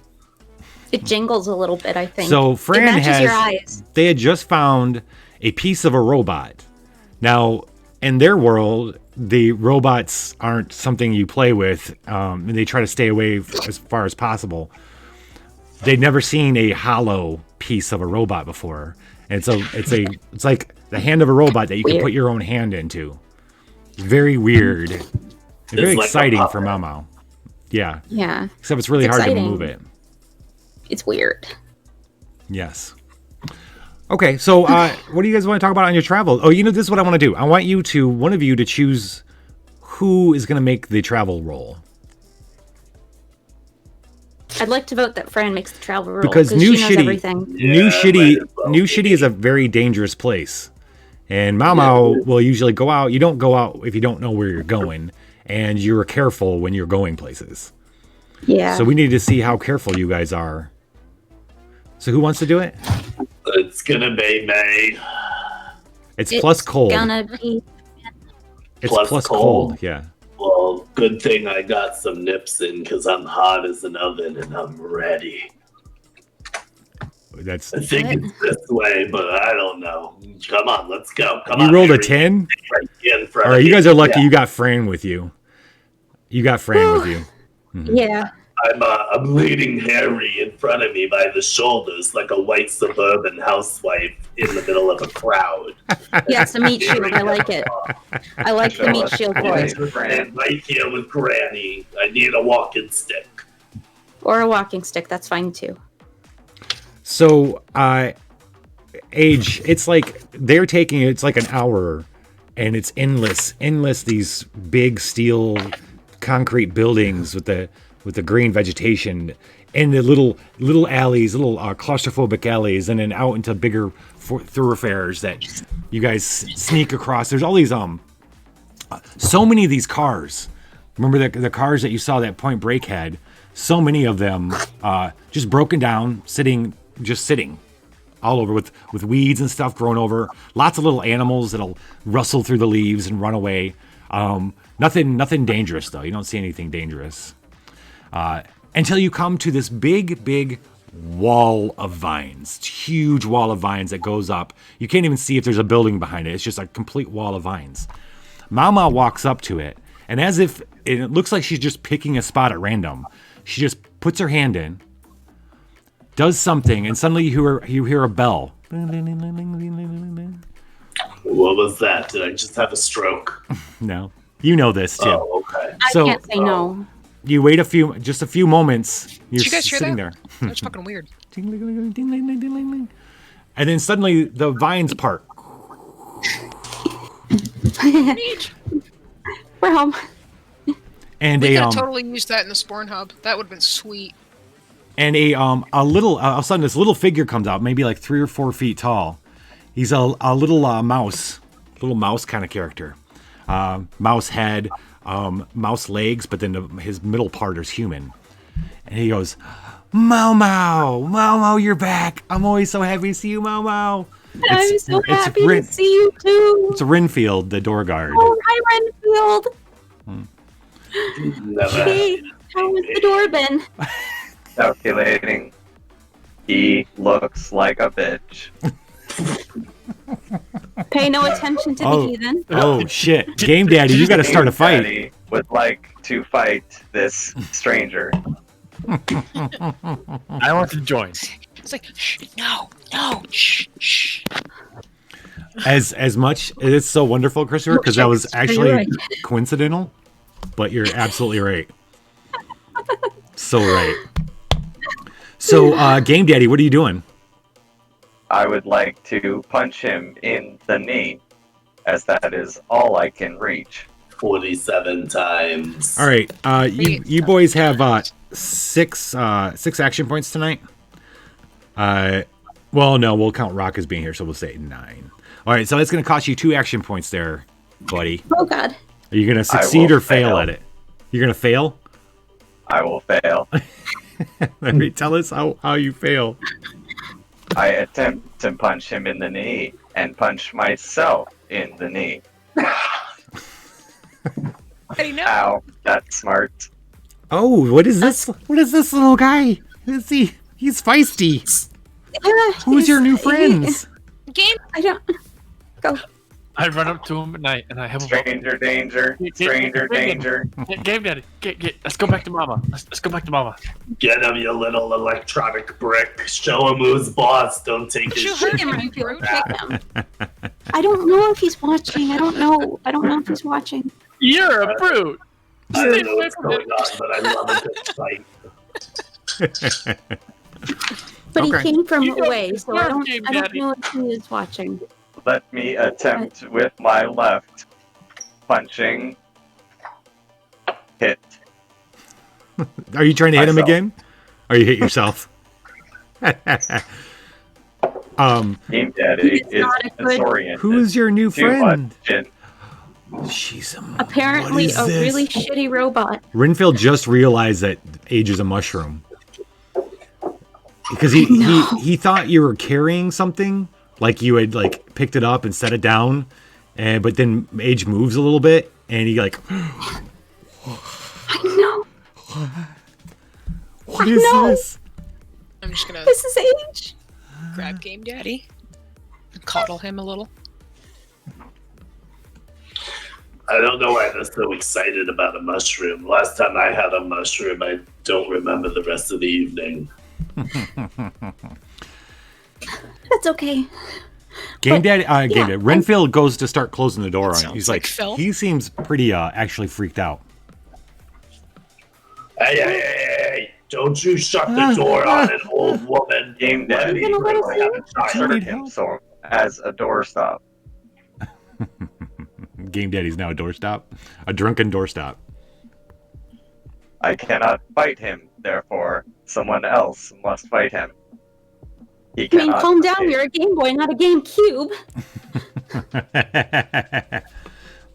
It jingles a little bit, I think. So Fran it matches your eyes. They had just found a piece of a robot. Now, in their world, the robots aren't something you play with, and they try to stay away as far as possible. They'd never seen a hollow piece of a robot before, and so it's like the hand of a robot that you can put your own hand into. It's very weird. It's very like exciting for Mau. Yeah. Yeah. Except it's really hard to exciting. move it. It's weird. Yes. Okay, so what do you guys want to talk about on your travel? Oh, this is what I want to do. I want one of you to choose who is going to make the travel roll. I'd like to vote that Fran makes the travel roll Because New everything. New Shitty is a very dangerous place. And Mau will usually go out. You don't go out if you don't know where you're going. And you're careful when you're going places. Yeah. So we need to see how careful you guys are. So who wants to do it? It's gonna be me. It's plus cold. It's plus cold. Yeah. Well, good thing I got some nips in because I'm hot as an oven and I'm ready. I think it's this way, but I don't know. Come on, let's go. Come on. You rolled a Harry. 10? Right in front All right, of you guys are lucky Yeah. you got Fran with you. You got Fran with you. Mhm. Yeah. I'm leading Harry in front of me by the shoulders like a white suburban housewife in the middle of a crowd. Yes, a meat shield. I like it. I like the meat shield voice. And right here with Granny, I need a walking stick. Or a walking stick. That's fine too. So, age, it's like it's like an hour and it's endless, these big steel concrete buildings with the green vegetation and the little alleys, claustrophobic alleys, and then out into bigger thoroughfares that you guys sneak across. There's all these, so many of these cars. Remember the cars that you saw that Point Break had? So many of them, just broken down, sitting all over with weeds and stuff growing over. Lots of little animals that'll rustle through the leaves and run away. Nothing dangerous though. You don't see anything dangerous until you come to this big wall of vines. It's a huge wall of vines that goes up. You can't even see if there's a building behind it. It's just a complete wall of vines. Mau Mau walks up to it, and as if it looks like she's just picking a spot at random, she just puts her hand in, does something, and suddenly you hear a bell. What was that? Did I just have a stroke? No, you know this too. Oh, okay. I So- can't say no. You wait just a few moments. You're Did you guys hear sitting that? there. That's fucking weird. And then suddenly the vines part. Neat. We're home. And We a could have totally used that in the Sporn Hub. That would have been sweet. and a little all of a sudden this little figure comes out, maybe like 3 or 4 feet tall. He's a little mouse kind of character. Mouse head, mouse legs, but then his middle part is human. And he goes, Mau Mau, you're back. I'm always so happy to see you, Mau Mau. I'm so it's happy Rin- to see you too. It's Renfield, the door guard. Oh, hi, Renfield. Never. Hey, how has the door been? Calculating. He looks like a bitch. Pay no attention to Oh. the heathen. Oh shit. Game Daddy, you gotta start a fight. Daddy would like to fight this stranger. I want to join. It's like, shh, no, shh. As much it's so wonderful, Christopher, because that was actually You're right. coincidental, but you're absolutely right. So right. So Game Daddy, what are you doing? I would like to punch him in the knee, as that is all I can reach. 47 times. All right, you boys have six action points tonight. Well, no, we'll count Rock as being here, so we'll say 9. All right, so it's going to cost you 2 action points there, buddy. Oh God. Are you going to succeed will or fail fail. at it? You're going to fail. I will fail. Let me tell us how you fail. I attempt to punch him in the knee and punch myself in the knee. How do you know? Ow, that's smart. Oh, what is this? What is this little guy? Is he? He's feisty. Who's your new friends? Game. I don't. Go. I run up to him at night and I have a Stranger danger, stranger danger. Game Daddy, let's go back to Mama. Let's go back to Mama. Get him, you little electronic brick. Show him who's boss. Don't take his You shit. heard him, Take Renfield. him. I don't know if he's watching. I don't know if he's watching. You're a brute. I don't know what's going on, but I love a good fight. But Okay. he came from You don't away, so I don't. Game I don't Daddy. know if he is watching. Let me attempt with my left. Punching. Hit. Are you trying to hit him Myself. again? Or you hit yourself? Game Daddy It's is not a good- disoriented. Who is your new Too friend? much gin. She's Apparently, what is a this? really shitty robot. Renfield just realized that Age is a mushroom. Because he thought you were carrying something, like you had like picked it up and set it down, and but then Age moves a little bit, and he like, I know. what is know. this? I'm just gonna This is age. grab Game Daddy and coddle him a little. I don't know why they're so excited about a mushroom. Last time I had a mushroom, I don't remember the rest of the evening. That's okay. Game Daddy, yeah, Game Daddy. Renfield goes to start closing the door on it. Sounds He's like like, Phil. he seems pretty actually freaked out. Hey, don't you shut the door on an old woman. Game Daddy gonna let us I in? haven't Do you shot need him help? so as a doorstop. Game Daddy's now a doorstop, a drunken doorstop. I cannot fight him, therefore someone else must fight him. He I mean, cannot calm down. escape. You're a Game Boy, not a GameCube.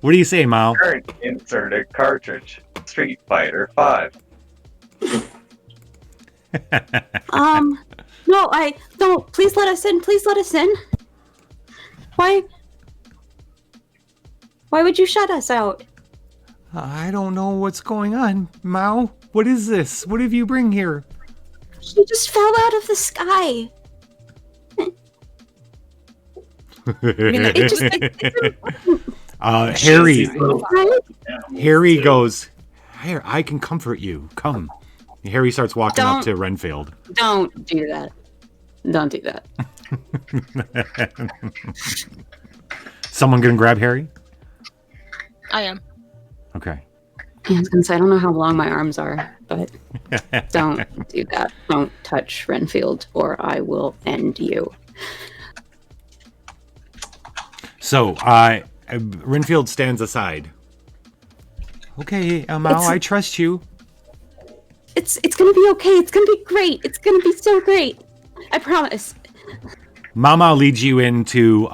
What do you say, Mao? Current inserted cartridge. Street Fighter 5. No, no. Please let us in. Please let us in. Why would you shut us out? I don't know what's going on, Mao. What is this? What have you bring here? He just fell out of the sky. It just Harry right? Harry goes, "Here, I can comfort you. Come." Harry starts walking up to Renfield. Don't do that. Don't do that. Someone gonna grab Harry? I am. Okay. I was gonna say I don't know how long my arms are, but don't do that. Don't touch Renfield, or I will end you. So, Renfield stands aside. Okay, Mao, I trust you. It's gonna be okay. It's gonna be great. It's gonna be so great. I promise. Mama leads you into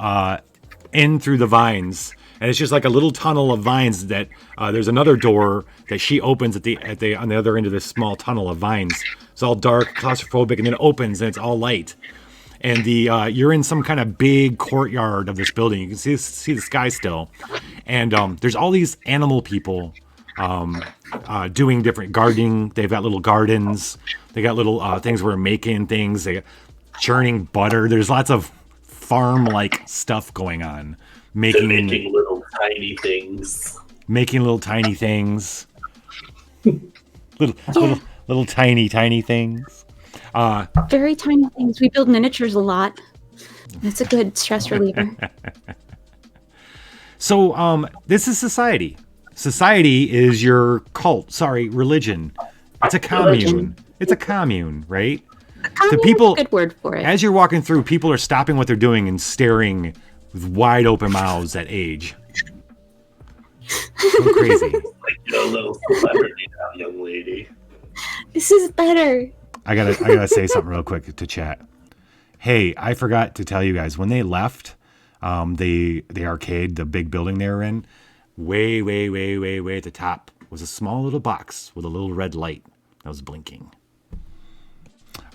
in through the vines, and it's just like a little tunnel of vines. That there's another door that she opens at the on the other end of this small tunnel of vines. It's all dark, claustrophobic, and then it opens and it's all light. And the you're in some kind of big courtyard of this building. You can see the sky still, and there's all these animal people doing different gardening. They've got little gardens. They got little things where they're making things. They got churning butter. There's lots of farm-like stuff going on. They're making little tiny things. Making little tiny things. little tiny things. Very tiny things. We build miniatures a lot. That's a good stress reliever. So, this is society. Society is your cult. Sorry, religion. It's a commune. It's a commune, right? The people. That's a good word for it. As you're walking through, people are stopping what they're doing and staring with wide open mouths at age. Go crazy. Like you're a little celebrity now, young lady. This is better. I gotta say something real quick to chat. Hey, I forgot to tell you guys when they left the arcade, the big building they were in. Way at the top was a small little box with a little red light that was blinking.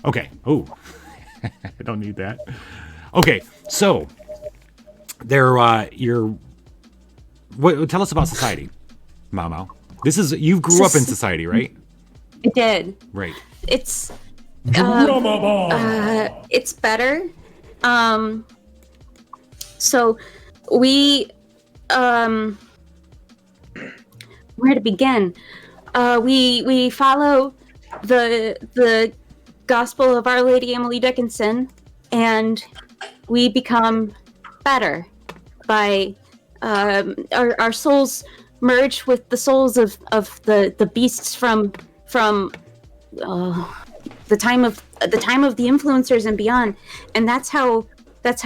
Okay. Oh, I don't need that. Okay, so there. Tell us about society, Mamo. This is you grew up in society, right? I did. Right. It's better. So we where to begin? We follow the gospel of Our Lady Emily Dickinson, and we become better by our souls merge with the souls of the beasts from the time of the influencers and beyond, and that's how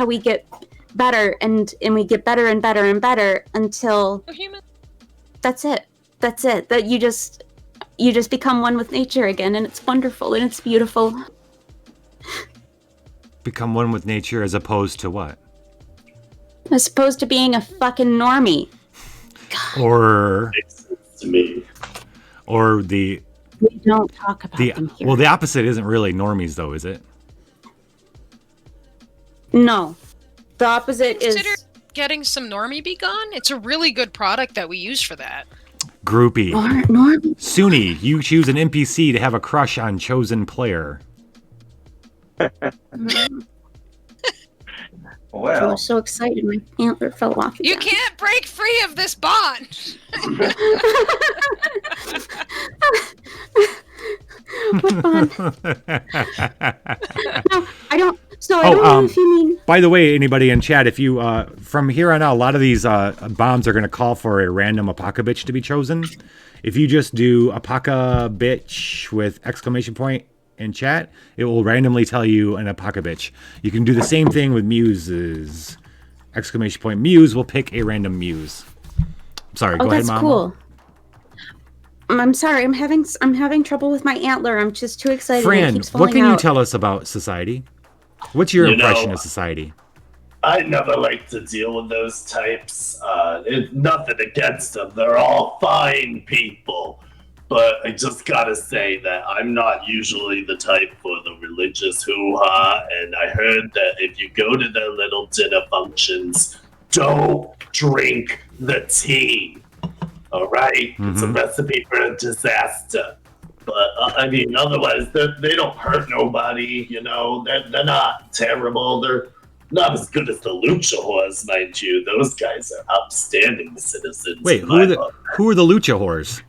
we get better, and we get better and better and better until that's it. That you just become one with nature again, and it's wonderful and it's beautiful. Become one with nature as opposed to what? As opposed to being a fucking normie. Or to me. Or the we don't talk about them here. Well, the opposite isn't really normies, though, is it? No, the opposite is getting some normie be gone. It's a really good product that we use for that. Groupie. Normie. Suni, you choose an NPC to have a crush on chosen player. I Well, was so excited, my antler fell off again. You can't break free of this bond. What bond? No, I don't. So I don't know if you mean. By the way, anybody in chat, if you from here on out, a lot of these bombs are going to call for a random Apocabitch to be chosen. If you just do Apocabitch with exclamation point in chat, it will randomly tell you an Apocabitch. You can do the same thing with muses. Exclamation point muse will pick a random muse. Sorry, go ahead, Mom. That's cool. I'm sorry. I'm having trouble with my antler. I'm just too excited. Fran, It keeps falling what can you out. tell us about society? What's your impression of society? I never like to deal with those types. It's nothing against them. They're all fine people. But I just gotta say that I'm not usually the type for the religious hoo-ha, and I heard that if you go to their little dinner functions, don't drink the tea. All right? It's a recipe for a disaster. But I mean, otherwise, they don't hurt nobody. You know, they're not terrible. They're not as good as the lucha whores, mind you. Those guys are upstanding citizens. Wait, in who are my book. the lucha whores?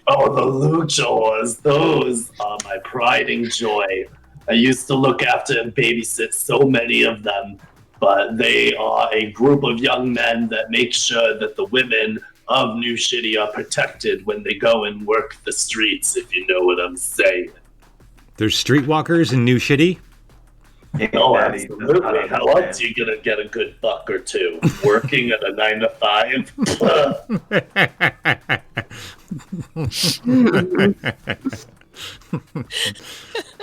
Oh, the lucha whores. Those are my pride and joy. I used to look after and babysit so many of them, but they are a group of young men that make sure that the women of New City are protected when they go and work the streets, if you know what I'm saying. There's streetwalkers in New Shitty. Oh, Daddy does not absolutely. How else understand. are you going to get a good buck or two? Working at a 9 to 5?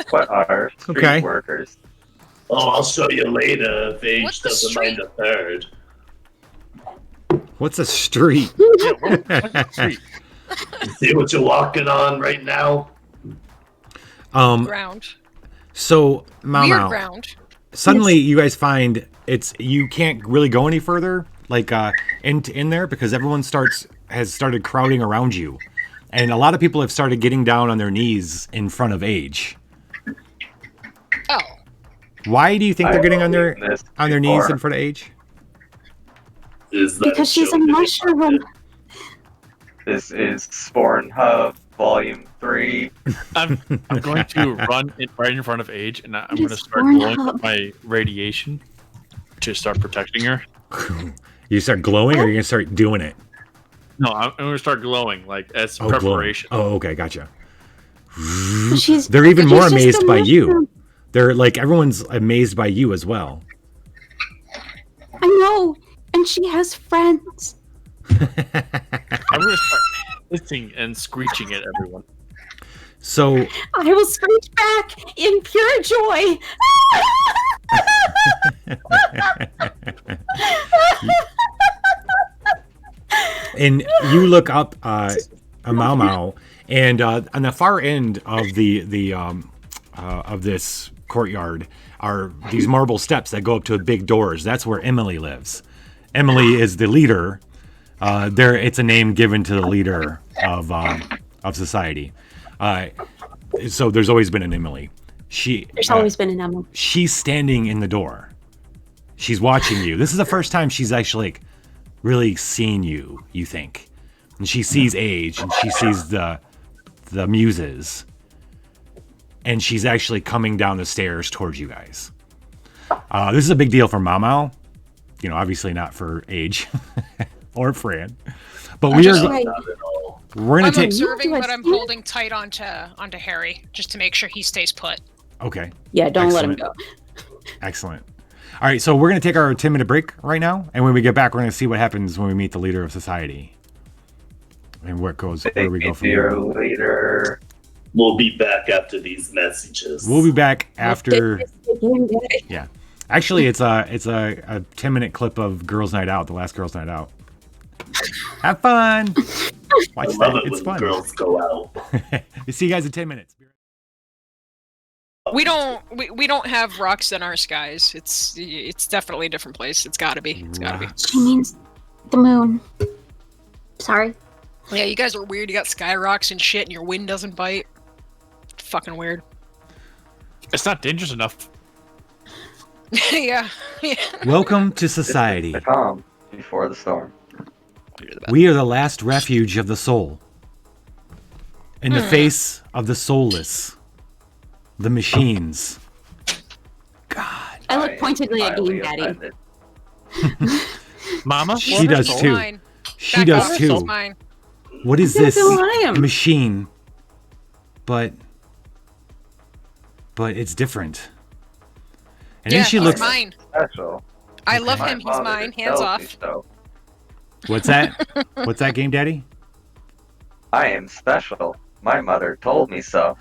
What are street Okay. workers? Oh, I'll show you later if age What's the doesn't mind a third. What's a street? Yeah, what street? See what you're walking on right now? Ground. So Mau Weird Mau, ground. suddenly you guys find you can't really go any further, like in there, because everyone has started crowding around you, and a lot of people have started getting down on their knees in front of Age. Oh. Why do you think they're getting on their I've seen this knees before. in front of Age? Is that Because she's a show that- mushroom. This is Sporn Hub Volume 3. I'm going to run it right in front of Age, and I'm going to is start born blowing up? up my radiation to start protecting her. You start glowing, or you're gonna start doing it? No, I'm going to start glowing, like as Oh, glowing. preparation. Oh, okay, gotcha. She's. They're even she's more just a amazed by you. mushroom. They're like everyone's amazed by you as well. I know, and she has friends. I'm going to start hissing and screeching at everyone. So I will screech back in pure joy. and you look up a Mau Mau, and on the far end of the of this courtyard are these marble steps that go up to big doors. That's where Emily lives. Emily is the leader. It's a name given to the leader of society. So there's always been an Emily. There's always been an Emma. She's standing in the door. She's watching you. This is the first time she's actually like really seen you, you think. And she sees Age, and she sees the muses. And she's actually coming down the stairs towards you guys. This is a big deal for Mau Mau. You know, obviously not for Age or Fran. But we're Right. Not at all. gonna I'm take. observing, Do I but I'm see it? holding tight onto Harry just to make sure he stays put. Okay, Yeah, don't let him Excellent. go. excellent. All right, so we're gonna take our 10-minute break right now, and when we get back, we're gonna see what happens when we meet the leader of society, and where we go from Your here. leader. We'll be back after these messages. We'll be back after. Game day. Yeah, actually, it's a 10-minute clip of Girls' Night Out, the last Girls' Night Out. Have fun. Watch I love that. it It's when fun. girls go out. See you guys in 10 minutes. We don't have rocks in our skies. It's definitely a different place. It's gotta be. It's gotta be. She means the moon. Sorry. Yeah, you guys are weird. You got sky rocks and shit, and your wind doesn't bite. Fucking weird. It's not dangerous enough. yeah. Welcome to society. The calm before the storm. We are the last refuge of the soul. In the face of the soulless. The machines. God. I look pointedly at Highly Game Daddy. offended. Mama? She does It's too. mine. She Back does off. too. It's mine. What is That's this who I am. machine? But it's different. And Yeah, then she he's looks. mine. Special. I love My him. He's mother mine. Hands tells me off. so. What's that? What's that, Game Daddy? I am special. My mother told me so.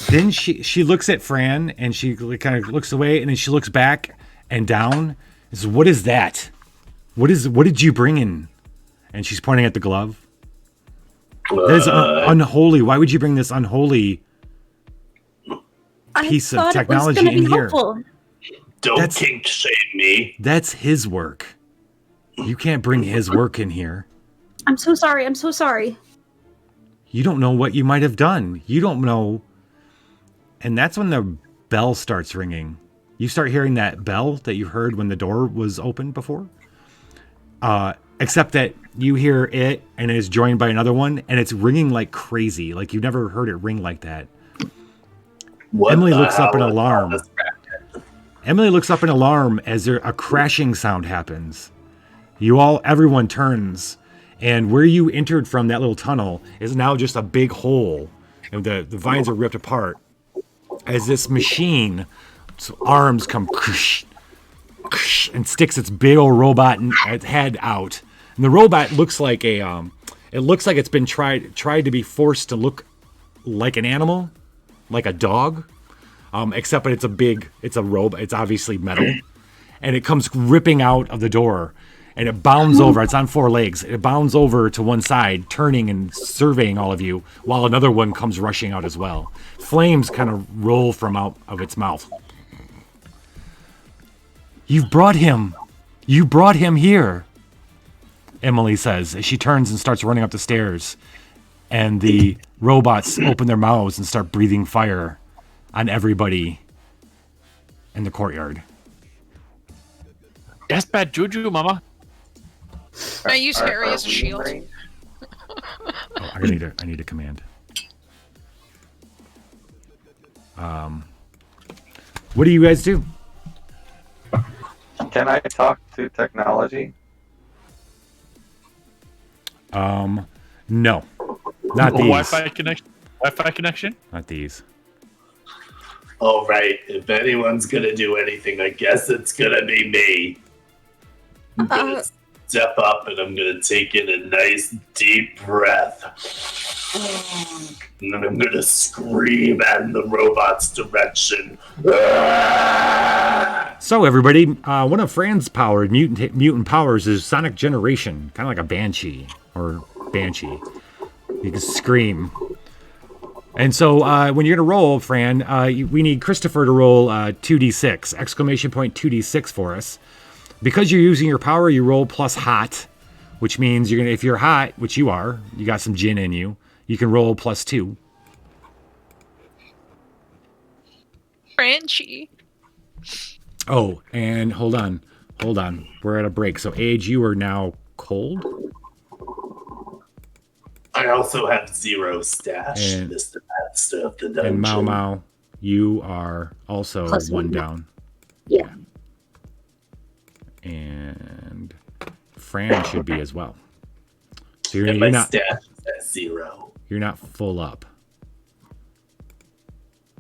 Then she looks at Fran and she kind of looks away and then she looks back and down. And says, "What is that? What did you bring in?" And she's pointing at the glove. That is unholy. Why would you bring this unholy piece of I thought technology it was gonna in be here? helpful. Don't That's- kink shame me. That's his work. You can't bring his work in here. I'm so sorry. I'm so sorry. You don't know what you might have done. You don't know. And that's when the bell starts ringing. You start hearing that bell that you heard when the door was opened before. Except that you hear it and it is joined by another one, and it's ringing like crazy. Like you've never heard it ring like that. Emily looks up in alarm. Emily looks up in alarm as a crashing sound happens. Everyone turns, and where you entered from that little tunnel is now just a big hole, and the vines are ripped apart. As this machine's arms come and sticks its big old robot head out, and the robot looks like it's been tried to be forced to look like an animal, like a dog, except but it's a robot. It's obviously metal, and it comes ripping out of the door, and it bounds over. It's on 4 legs. It bounds over to one side, turning and surveying all of you, while another one comes rushing out as well. Flames kind of roll from out of its mouth. You've brought him. You brought him here, Emily says as she turns and starts running up the stairs. And the robots open their mouths and start breathing fire on everybody in the courtyard. That's bad juju, mama. I use Harry as a shield. Oh, I need a command. What do you guys do? Can I talk to technology? No. Not these. Wi-Fi connection? Not these. All right, if anyone's gonna do anything, I guess it's gonna be me. I'm gonna step up and I'm gonna take in a nice deep breath. And then I'm gonna scream in the robot's direction. So everybody, one of Fran's powered mutant powers is sonic generation, kind of like a banshee or banshee. You can scream. And so when you're gonna roll, Fran, we need Christopher to roll 2d6 exclamation point 2d6 for us. Because you're using your power, you roll plus hot, which means you're gonna, if you're hot, which you are, you got some gin in you, you can roll plus 2. Franchi. Oh, and hold on. We're at a break. So Age, you are now cold. I also have 0 stash, And- Mr. Master of the Dungeon. And Mau Mau, you are also Plus 1 1 down. Yeah. And Fran should be as well. So And you're my not stash is at 0. you're not full up.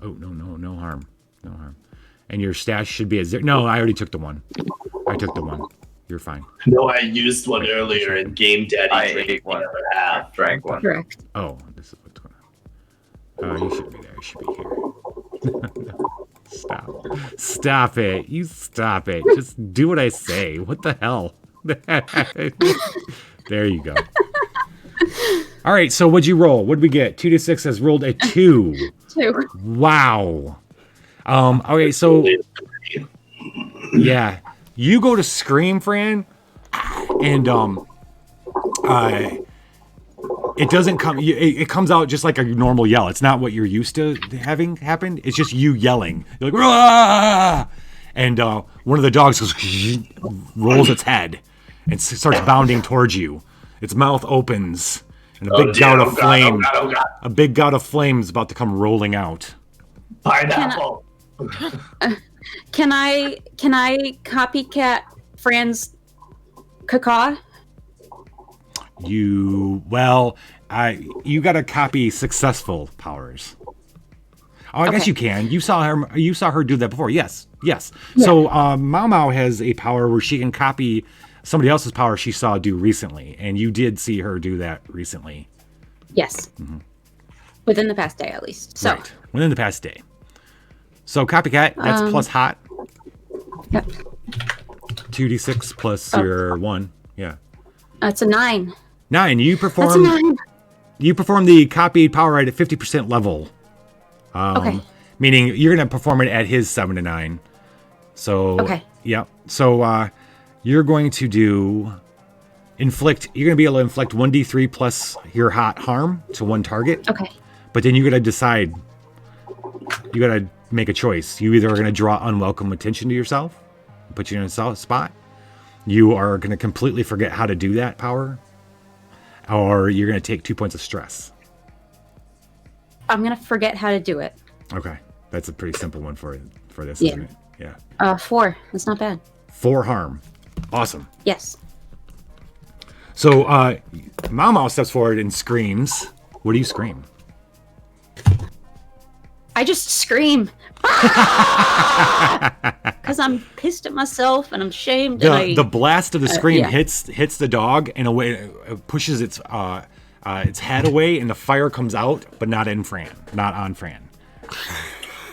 Oh no harm. No harm. And your stash should be at 0. No, I already took the 1. I took the 1. You're fine. No, I used one earlier in Game Daddy. I drank ate the one. other half. Drank one. Correct. Oh, this is what's going on. You should be there. You should be here. Stop it. You stop it. Just do what I say. What the hell? There you go. All right, so what'd you roll? What'd we get? 2d6 has rolled a 2. 2. Wow. Okay, so yeah. You go to scream, Fran, and it doesn't come. It comes out just like a normal yell. It's not what you're used to having happen. It's just you yelling. You're like, "Rah!" And one of the dogs goes, rolls its head and starts bounding towards you. Its mouth opens, and a big gout of flame. Oh God. A big gout of flames is about to come rolling out. Pineapple. Can I copycat Fran's caca? You got to copy successful powers. Oh, I guess Okay. you can. You saw her do that before. Yes. So Mau Mau has a power where she can copy somebody else's power she saw do recently, and you did see her do that recently. Yes. Within the past day, at least. So. Right. Within the past day. So copycat, that's plus hot. Yep. 2d6 plus your 1. Yeah. That's a 9. 9. You That's a perform 9. You perform the copied power at 50% level. Okay. Meaning you're going to perform it at his 7 to 9. So, Okay. yeah. So, you're going to do inflict. You're gonna be able to inflict 1d3 plus your hot harm to one target. Okay. But then you gotta decide. You gotta make a choice. You either are gonna draw unwelcome attention to yourself, put you in a spot. You are gonna completely forget how to do that power, or you're gonna take 2 points of stress. I'm gonna forget how to do it. Okay, that's a pretty simple one for this, Yeah. isn't it? Yeah. 4. That's not bad. 4 harm. Awesome. Yes. So, Mau steps forward and screams. What do you scream? I just scream. Because I'm pissed at myself and I'm shamed. The blast of the scream yeah. hits the dog in a way, it pushes its head away, and the fire comes out, but not on Fran.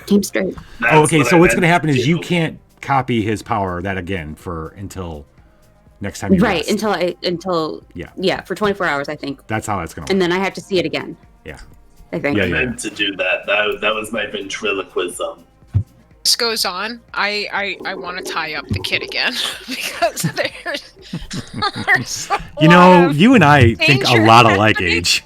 Team straight. Okay, so what's going to happen is you can't copy his power until next time you Right, rest. until for 24 hours, I think. That's how that's going to work. And then I have to see it again. Yeah. I think. I meant to do that. That was my ventriloquism. This goes on. I want to tie up the kid again because they're so You know, you and I think a danger lot alike, happening. Age.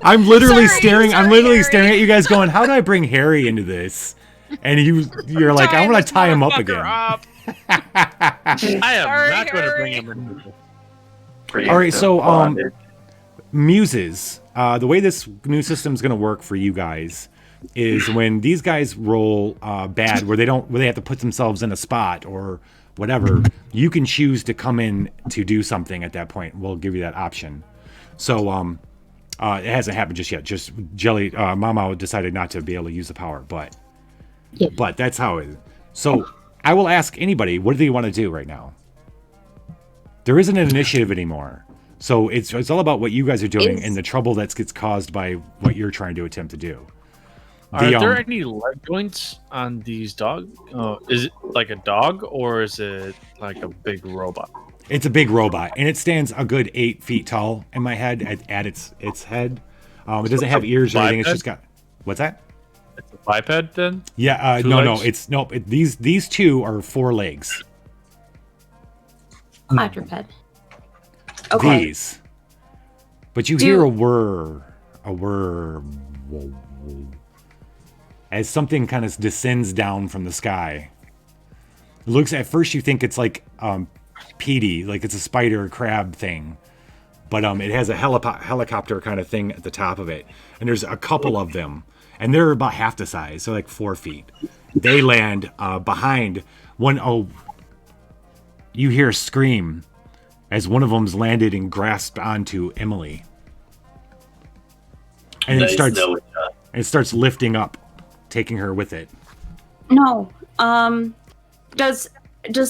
I'm literally staring Harry. at you guys going, how do I bring Harry into this? And you're like, I want to tie him up again. Up. I am Sorry, not going to bring Harry. him in. All right, so muses. The way this new system is going to work for you guys is when these guys roll bad, where they have to put themselves in a spot or whatever, you can choose to come in to do something at that point. We'll give you that option. So it hasn't happened just yet. Just Jelly Mama decided not to be able to use the power, but that's how it is. So I will ask anybody, what do you want to do right now? There isn't an initiative anymore. So it's all about what you guys are doing and the trouble that gets caused by what you're trying to attempt to do. Are there any leg joints on these dogs? Is it like a dog or is it like a big robot? It's a big robot, and it stands a good 8 feet tall in my head at its head. It doesn't have ears or anything. It's just got... What's that? It's a biped then? Yeah, Two no, legs? these two are 4 legs. Quadruped. Okay. These. But you hear a whir, as something kind of descends down from the sky. It looks, at first you think it's like Petey, like it's a spider crab thing, but it has a helicopter kind of thing at the top of it, and there's a couple of them, and they're about half the size, so like 4 feet. They land behind one. Oh, you hear a scream as one of them's landed and grasped onto Emily, and it starts lifting up, taking her with it. No. Does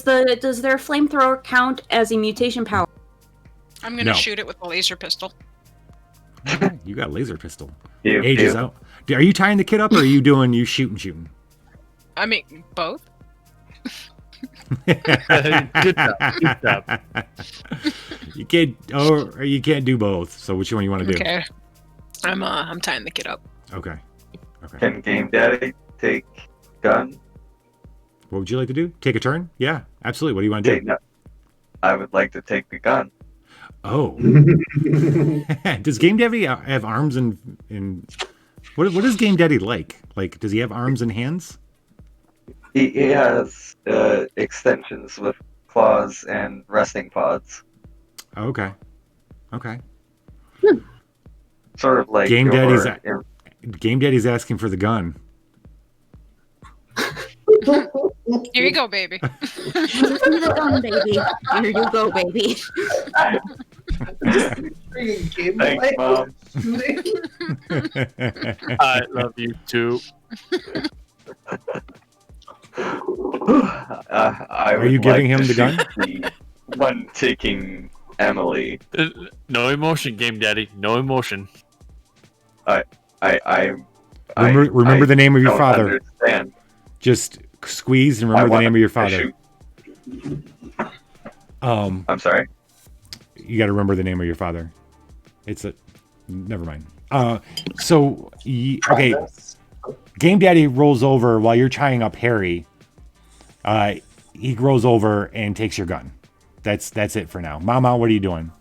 their flamethrower count as a mutation power? I'm gonna No. shoot it with a laser pistol. You got a laser pistol. You- Age is you- out. Are you tying the kid up, or are you shooting? I mean, both. Good job. You can't, or you can't do both. So which one you want to do? Okay. I'm tying the kid up. Okay. Can Game Daddy take gun? What would you like to do? Take a turn? Yeah, absolutely. What do you want to do? I would like to take the gun. Oh. Does Game Daddy have arms and what is Game Daddy like? Like, does he have arms and hands? He has extensions with claws and resting pods. Okay. Sort of like Game your- Daddy's Game Daddy's asking for the gun. Here you go, baby. The gun, baby. Here you go, baby. Thanks, Mom. I love you too. Are you giving him the gun? One taking Emily. No emotion, Game Daddy. No emotion. Remember the name of your don't father. Understand. Just squeeze and remember the name of your father. I'm sorry. You got to remember the name of your father. Never mind. Okay. Game Daddy rolls over while you're tying up Harry. He rolls over and takes your gun. That's it for now. Mama, what are you doing?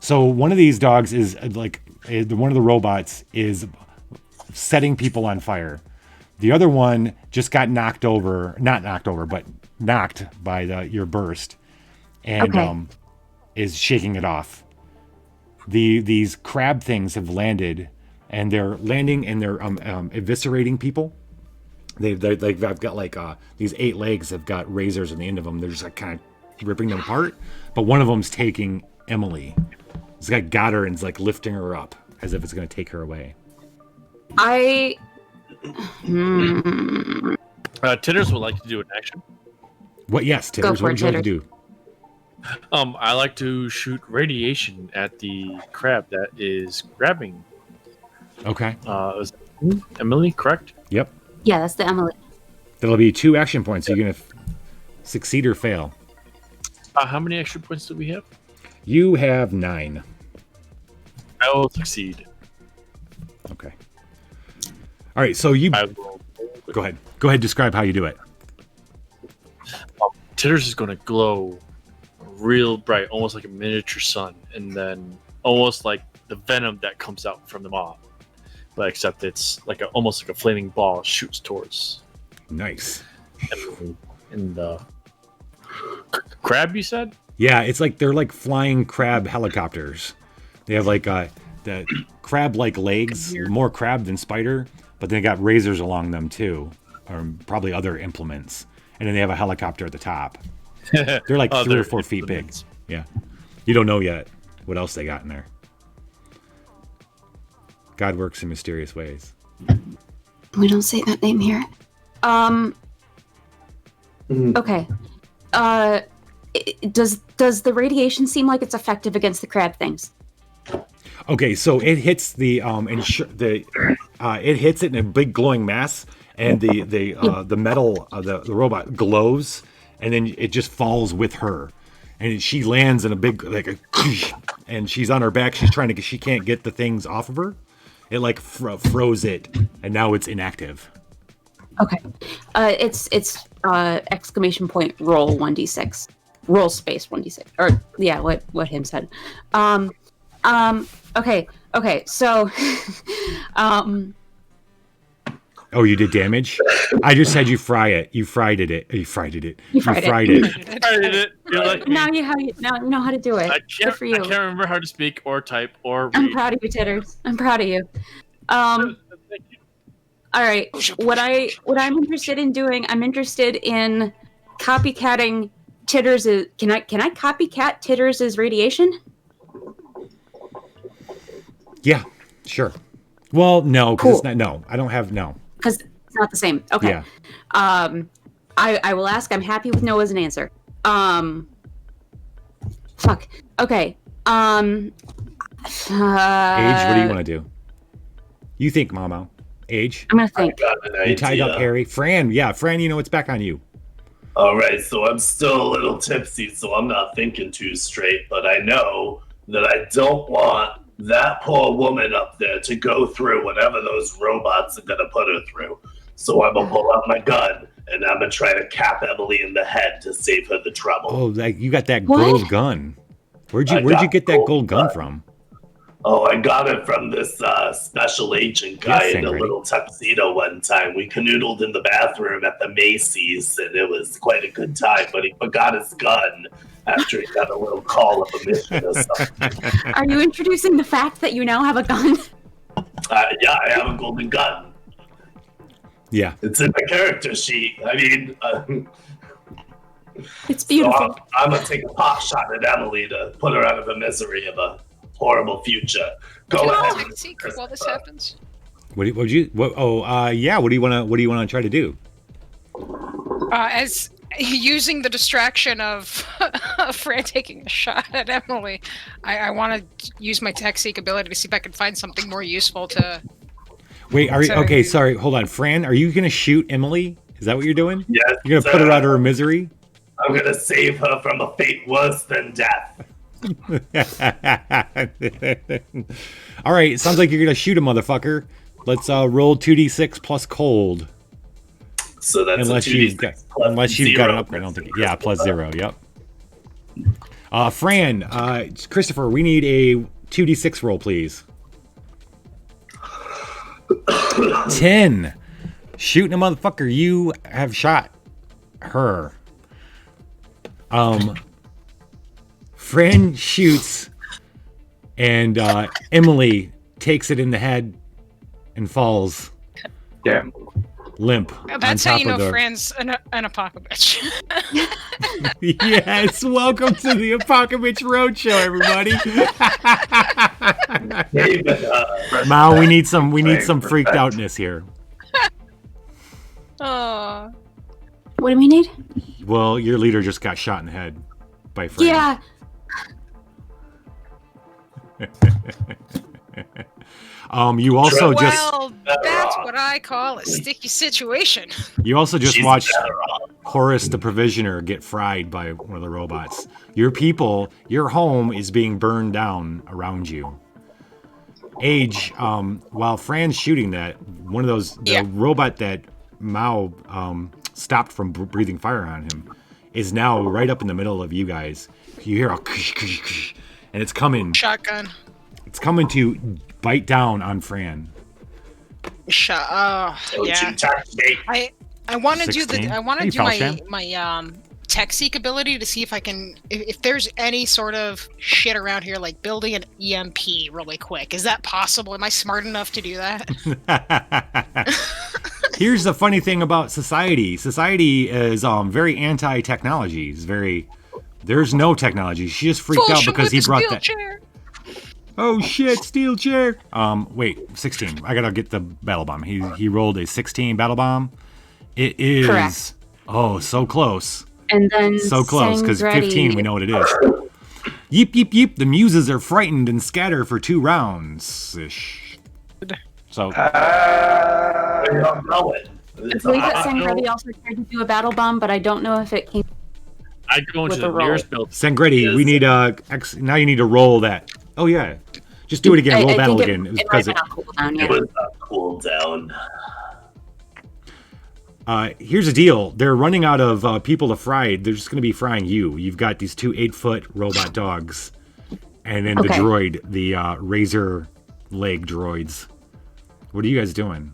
So one of these dogs is one of the robots is setting people on fire. The other one just got not knocked over, but knocked by your burst, and is shaking it off. These crab things have landed, and they're landing and they're eviscerating people. They've got these 8 legs have got razors on the end of them. They're just like kind of ripping them apart. But one of them's taking Emily. It's got her and is like lifting her up as if it's going to take her away. Titters would like to do an action. What? Yes, Titters. What would you like to do? I like to shoot radiation at the crab that is grabbing. Okay. Is Emily correct? Yep. Yeah, that's the Emily. That'll be 2 action points. You're going to succeed or fail. How many extra points do we have? You have 9. I will succeed. Okay. All right. So you I will. go ahead. Go ahead. Describe how you do it. Titters is going to glow real bright, almost like a miniature sun, and then almost like the venom that comes out from the maw, but except it's almost like a flaming ball shoots towards. Nice. And the crab, you said? Yeah, it's like they're like flying crab helicopters. They have the crab-like legs, more crab than spider, but they got razors along them too, or probably other implements. And then they have a helicopter at the top. They're like 3 or 4 feet big. Yeah. You don't know yet what else they got in there. God works in mysterious ways. We don't say that name here. Okay. Does the radiation seem like it's effective against the crab things? Okay, so it hits it hits it in a big glowing mass, and the metal the robot glows, and then it just falls with her, and she lands in a big and she's on her back. She can't get the things off of her. It froze it, and now it's inactive. Okay. It's exclamation point roll 1d6. Roll space 1d6. Or yeah, what him said. Okay. So Oh, you did damage? I just said you fry it. You fried it. You fried it. I did it. You're like now you know how to do it. Good for you. I can't remember how to speak or type or read. I'm proud of you, Titters. I'm proud of you. All right. What I'm interested in doing, I'm interested in copycatting Titters. Can I copycat Titters' radiation? Yeah, sure. Well, no, because Cool. it's not. No, I don't have no. Because it's not the same. Okay. Yeah. I will ask. I'm happy with no as an answer. Fuck. Okay. Age, what do you want to do? You think, Mama. Age. I'm gonna think. Got an idea. You tied up Harry. Fran, it's back on you. All right, so I'm still a little tipsy, so I'm not thinking too straight, but I know that I don't want that poor woman up there to go through whatever those robots are gonna put her through. So I'm gonna pull out my gun and I'm gonna try to cap Emily in the head to save her the trouble. Oh, you got that What? gold gun. Where'd you get that gold gun from? Oh, I got it from this special agent guy Yes, in a Ingrid. little tuxedo one time. We canoodled in the bathroom at the Macy's, and it was quite a good time, but he forgot his gun after he got a little call of a mission or something. Are you introducing the fact that you now have a gun? Yeah, I have a golden gun. Yeah. It's in my character sheet. I mean, It's beautiful. so I'm going to take a pot shot at Emily to put her out of the misery of a horrible future. Go Can I ahead. take a secret while this happens? What do you want to try to do? As using the distraction of Fran taking a shot at Emily, I want to use my tech seek ability to see if I can find something more useful to. Wait, are you Sorry. okay? Sorry, hold on, Fran. Are you going to shoot Emily? Is that what you're doing? Yes, You're going to put her out of her misery? I'm going to save her from a fate worse than death. All right, it sounds like you're going to shoot a motherfucker. Let's roll 2d6 plus cold. So that's unless a you've 2d6 got plus unless you've got an 0 upgrade. I don't think. plus Yeah, plus zero. 0. Yep. Fran, Christopher, we need a 2d6 roll, please. 10. Shooting a motherfucker. You have shot her. Fran shoots, and Emily takes it in the head and falls Damn. limp. That's on how top you know of the... Fran's an Apocabitch. Yes, welcome to the Apocabitch Roadshow, everybody. Hey, but, Mao, we need some Respect. freaked outness here. Oh. What do we need? Well, your leader just got shot in the head by Fran. Yeah. You also Well, that's what I call a sticky situation. just she's watched better off. Horace the Provisioner get fried by one of the robots. Your home is being burned down around you. Age, while Fran's shooting that, one of those, the robot that Mao stopped from breathing fire on him, is now right up in the middle of you guys. You hear a and it's coming. Shotgun. It's coming to bite down on Fran. Don't Yeah. you touch me. I want to do 16? I want Hey, to do Falchan. my tech seek ability to see if I can if there's any sort of shit around here like building an EMP really quick. Is that possible? Am I smart enough to do that? Here's the funny thing about society. Society is very anti-technology. There's no technology. She just freaked out Bullshit because with he the brought steel that. chair. Oh shit, steel chair. Wait, 16. I gotta get the battle bomb. He rolled a 16 battle bomb. It is. Correct. Oh, so close. And then So close, because Sangretti- 15, we know what it is. Yeep, yeep, yeep. The muses are frightened and scatter for 2 rounds. Ish. So, I don't know it. I It's believe that optional. Sangretti also tried to do a battle bomb, but I don't know if it came. I'd go into With the a roll. nearest building. Sangretti, we need now you need to roll that. Oh yeah, just do it again. Roll I battle think again. It was It might because have been on cooldown, It yeah. was a cool down. here's the deal. They're running out of people to fry. They're just going to be frying you. You've got these 2 8-foot robot dogs, and then the Okay. droid, the razor leg droids. What are you guys doing?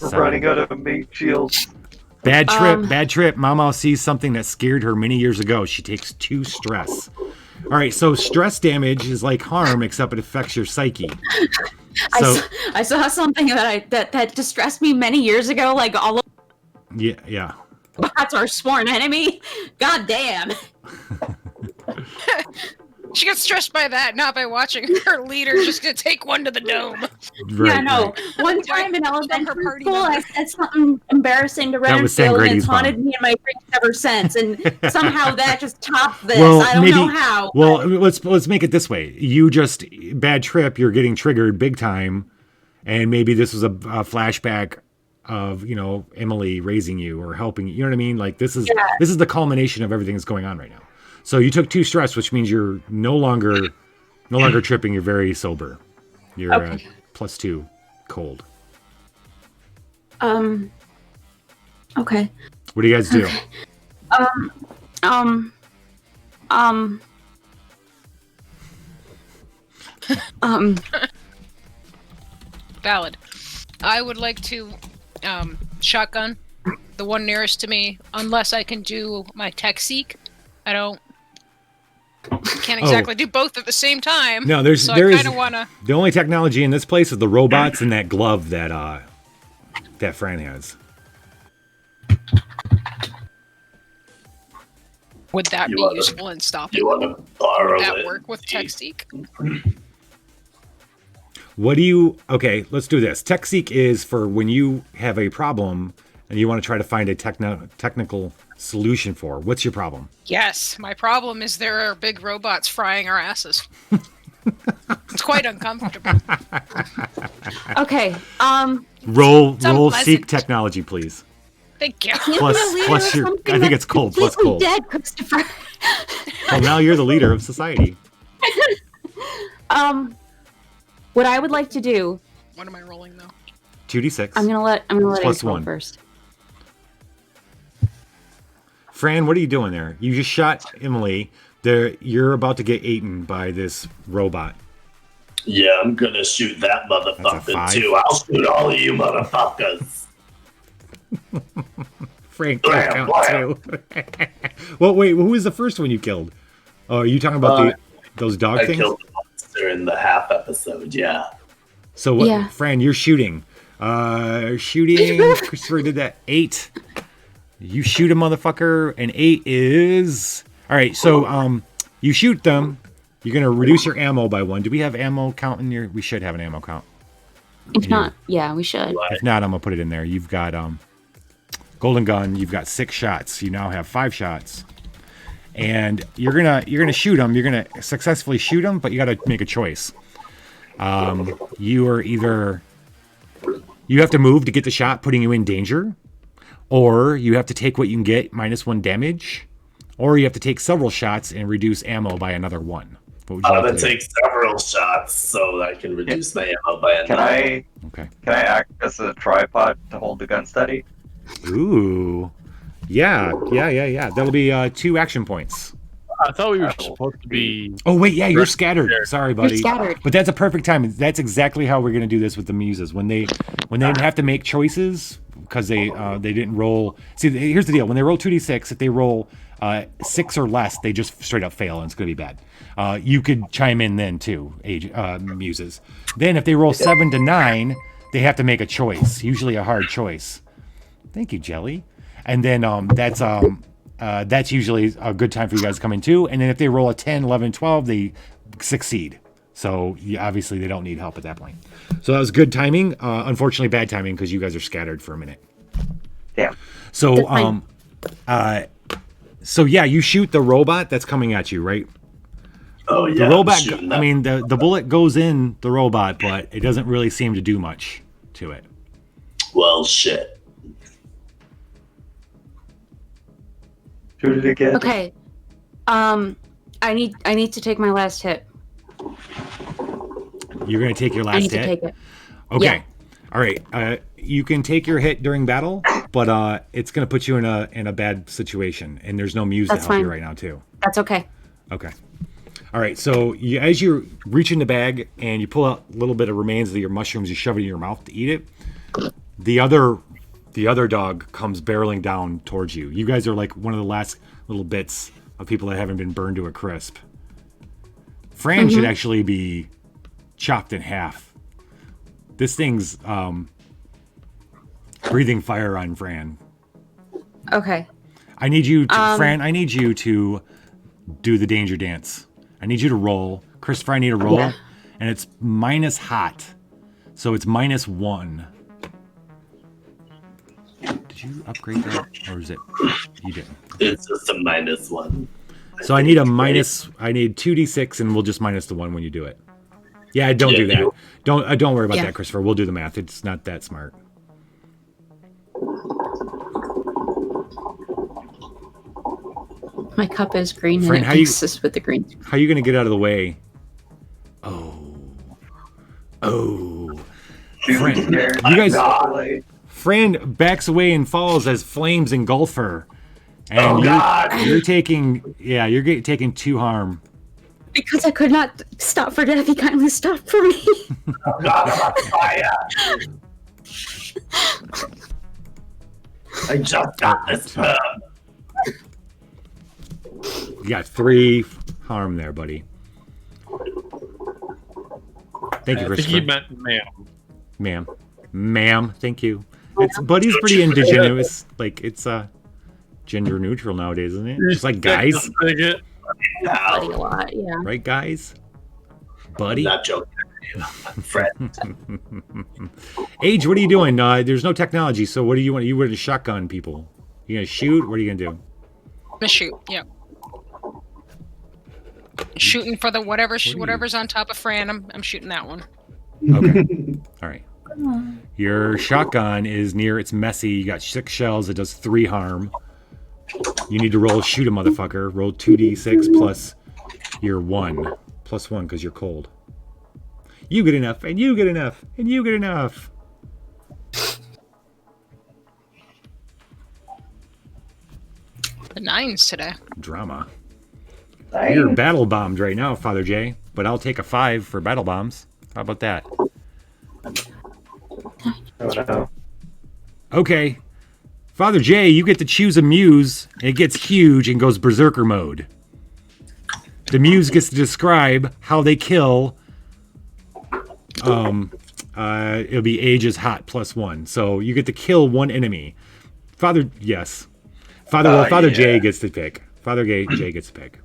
We're 7. running out of meat shields. Bad trip, bad trip. Mama sees something that scared her many years ago. She takes 2 stress. All right, so stress damage is like harm, except it affects your psyche. So I saw something that distressed me many years ago. Like all of yeah. bots are sworn enemy. God damn. She got stressed by that, not by watching her leader just gonna take one to the dome. Right, Yeah, no. right. One time in Her elementary party school, I members. said something embarrassing to That was Renfield, and it's Sangretti's haunted bomb. me in my dreams ever since. And somehow that just topped this. Well, I don't maybe- know how. Well, but- let's make it this way. You just bad trip. You're getting triggered big time, and maybe this was a flashback of Emily raising you or helping you. You know what I mean? Like this is the culmination of everything that's going on right now. So you took 2 stress, which means you're no longer tripping. You're very sober. You're Okay. +2 cold. Okay. What do you guys do? Um. Valid. I would like to shotgun the one nearest to me, unless I can do my tech seek. I can't exactly do both at the same time. No, so there I is kind of wanna. the only technology in this place is the robots and that glove that Fran has. Would that You be wanna- useful in stopping? You want to borrow Would that it? work with tech seek? What do you? Okay, let's do this. Tech seek is for when you have a problem and you want to try to find a technical solution for. What's your problem? Yes, my problem is there are big robots frying our asses. It's quite uncomfortable. Okay. Roll unpleasant. seek technology, please. Thank you. Plus your. I think it's cold. Plus cold. Dead, Christopher. Well, now you're the leader of society. What I would like to do, What am I rolling though? 2d6. I'm gonna let Plus it roll one. first. Fran, what are you doing there? You just shot Emily. You're about to get eaten by this robot. Yeah, I'm gonna shoot that That's a motherfucker 5. too. I'll shoot all of you motherfuckers. Frank Blam, count blam. too. Well, wait. Who was the first one you killed? Oh, are you talking about those dog I things? killed the monster in the half episode. Yeah. So what, Yeah. Fran? You're shooting. Shooting. Christopher did that. 8. You shoot a motherfucker, and 8 is all right. So you shoot them. You're gonna reduce your ammo by 1. Do we have ammo count in your? We should have an ammo count. If not, yeah, we should. If not, I'm gonna put it in there. You've got golden gun. You've got 6 shots. You now have 5 shots, and you're gonna shoot them. You're gonna successfully shoot them, but you got to make a choice. You are either you have to move to get the shot, putting you in danger, or you have to take what you can get -1 damage, or you have to take several shots and reduce ammo by another 1. What would you I'm like gonna to do? take several shots so that I can reduce my ammo by another. Okay. Can I act as a tripod to hold the gun steady? Ooh. Yeah. That'll be 2 action points. I thought we were supposed to be. Oh wait, yeah, you're scattered. Sorry, You're buddy. scattered. But that's a perfect time. That's exactly how we're gonna do this with the muses. When they have to make choices because they didn't roll. See, here's the deal. When they roll 2d6, if they roll 6 or less, they just straight up fail, and it's gonna be bad. You could chime in then too, muses. Then if they roll 7 to 9, they have to make a choice, usually a hard choice. Thank you, Jelly. And then that's usually a good time for you guys to come in too. And then if they roll a 10, 11, 12, they succeed. So obviously they don't need help at that point. So that was good timing. Unfortunately, bad timing because you guys are scattered for a minute. Yeah. So That's fine. yeah, you shoot the robot that's coming at you, right? Oh yeah. The I'm robot. shooting I that. mean, the bullet goes in the robot, but it doesn't really seem to do much to it. Well, shit. Shoot it again. Okay. I need to take my last hit. You're gonna take your I last need to hit. take it. Okay. Yeah. All right. You can take your hit during battle, but it's gonna put you in a bad situation, and there's no muse That's to help you fine. right now too. That's okay. Okay. All right. So as you reach in the bag and you pull out a little bit of remains of your mushrooms, you shove it in your mouth to eat it. The other dog comes barreling down towards you. You guys are like one of the last little bits of people that haven't been burned to a crisp. Fran should actually be chopped in half. This thing's breathing fire on Fran. Okay. I need you to, Fran, I need you to do the danger dance. I need you to roll. Christopher, I need a roll. Yeah. And it's minus hot. So it's -1. Did you upgrade that? Or is it? You didn't. It's just a -1. So I need a minus. I need 2d6, and we'll just minus the 1 when you do it. Yeah, don't Yeah, do that. you- Don't worry about Yeah. that, Christopher. We'll do the math. It's not that smart. My cup is green Fran, and how it you- mixes with the green. How are you gonna get out of the way? Fran, you guys. Fran backs away and falls as flames engulf her. And Oh, God. you're taking 2 harm. Because I could not stop for death, he kindly stopped for me. Oh, God, I'm on fire. I just got this burn. You got 3 harm there, buddy. Thank you, I think he Christopher. meant ma'am. Ma'am, thank you. It's buddy's pretty indigenous. Like it's gender neutral nowadays, isn't it? Just like guys, Buddy a lot, yeah. right? Guys, I'm buddy. not joking. Friend. Age, what are you doing? There's no technology, so what do you want? You want to shotgun people? You gonna shoot? What are you gonna do? I'm gonna shoot. Yeah. Shooting for the whatever's on top of Fran. I'm shooting that one. Okay. All right. Your shotgun is near. It's messy. You got 6 shells. It does 3 harm. You need to roll shoot a motherfucker. Roll 2d6 plus your 1. Plus 1 because you're cold. You get enough, and you get enough, and you get enough. The 9s today. Drama. Nice. You're battle bombed right now, Father J. But I'll take a 5 for battle bombs. How about that? Oh, no. Okay. Father J, you get to choose a muse. It gets huge and goes berserker mode. The muse gets to describe how they kill. It'll be ages hot +1. So you get to kill one enemy. Father Yeah. J gets to pick. J gets to pick.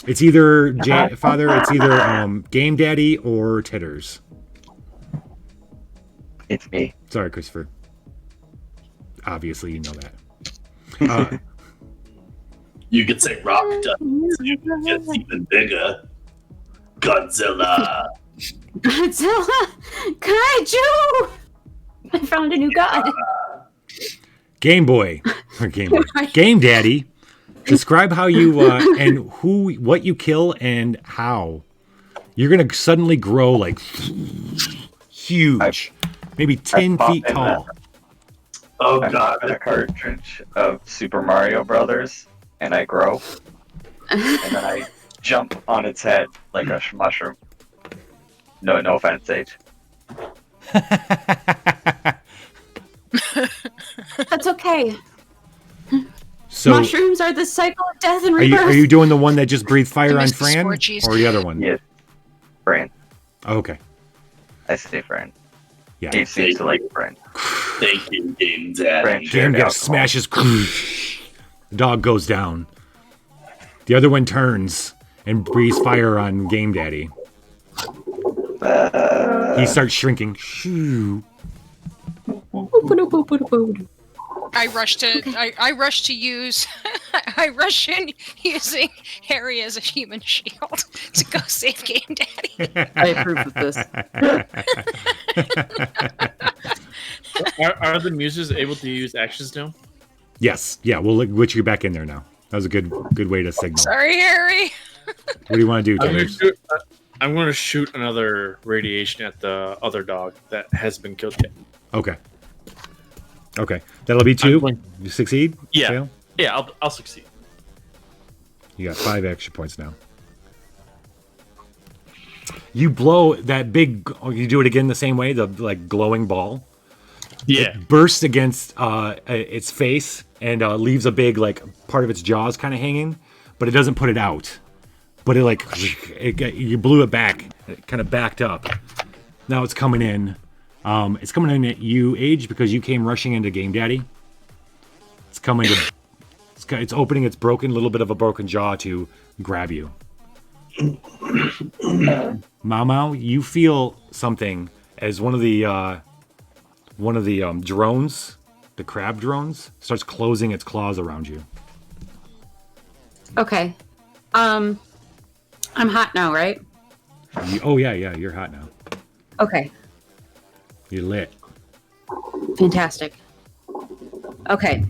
It's either Game Daddy or Titters. It's me. Sorry, Christopher. Obviously, you know that. You could say Rock Duck. It gets even bigger. Godzilla. Godzilla! Kaiju! I found a new god. Game Boy. Game Daddy. Describe how you and what you kill and how. You're gonna suddenly grow like huge, maybe 10 feet tall. Oh I god. pop in a cartridge of Super Mario Brothers, and I grow, and then I jump on its head like a mushroom. No offense, Sage. That's okay. So Mushrooms are the cycle of death and are rebirth. you doing the one that just breathed fire on missed the Fran, scorchies. or the other one? Yes, Fran. Oh, okay. I say Fran. Yeah. He seems to like Fran. Thank you, Game Fran Daddy. shared Game alcohol. smashes. The dog goes down. The other one turns and breathes fire on Game Daddy. He starts shrinking. Shoo. I rush to use I rush in using Harry as a human shield to go save Game Daddy. I approve of this. Are the muses able to use actions now? Yes. Yeah, we'll switch you back in there now. That was a good way to signal. Sorry, Harry. What do you want to do, Titters? I'm going to shoot another radiation at the other dog that has been killed yet. Okay. That'll be 2. going- You succeed? Yeah. Fail? Yeah, I'll succeed. You got 5 extra points now. You blow that big. Oh, you do it again the same way. The like glowing ball. Yeah. It bursts against its face and leaves a big like part of its jaws kind of hanging, but it doesn't put it out. But you blew it back. It kind of backed up. Now it's coming in. It's coming in at you, Age, because you came rushing into Game Daddy. It's coming to. It's opening its little bit of a broken jaw to grab you. Mau, you feel something as one of the drones, the crab drones, starts closing its claws around you. Okay. I'm hot now, right? Yeah, you're hot now. Okay. You're lit. Fantastic. Okay.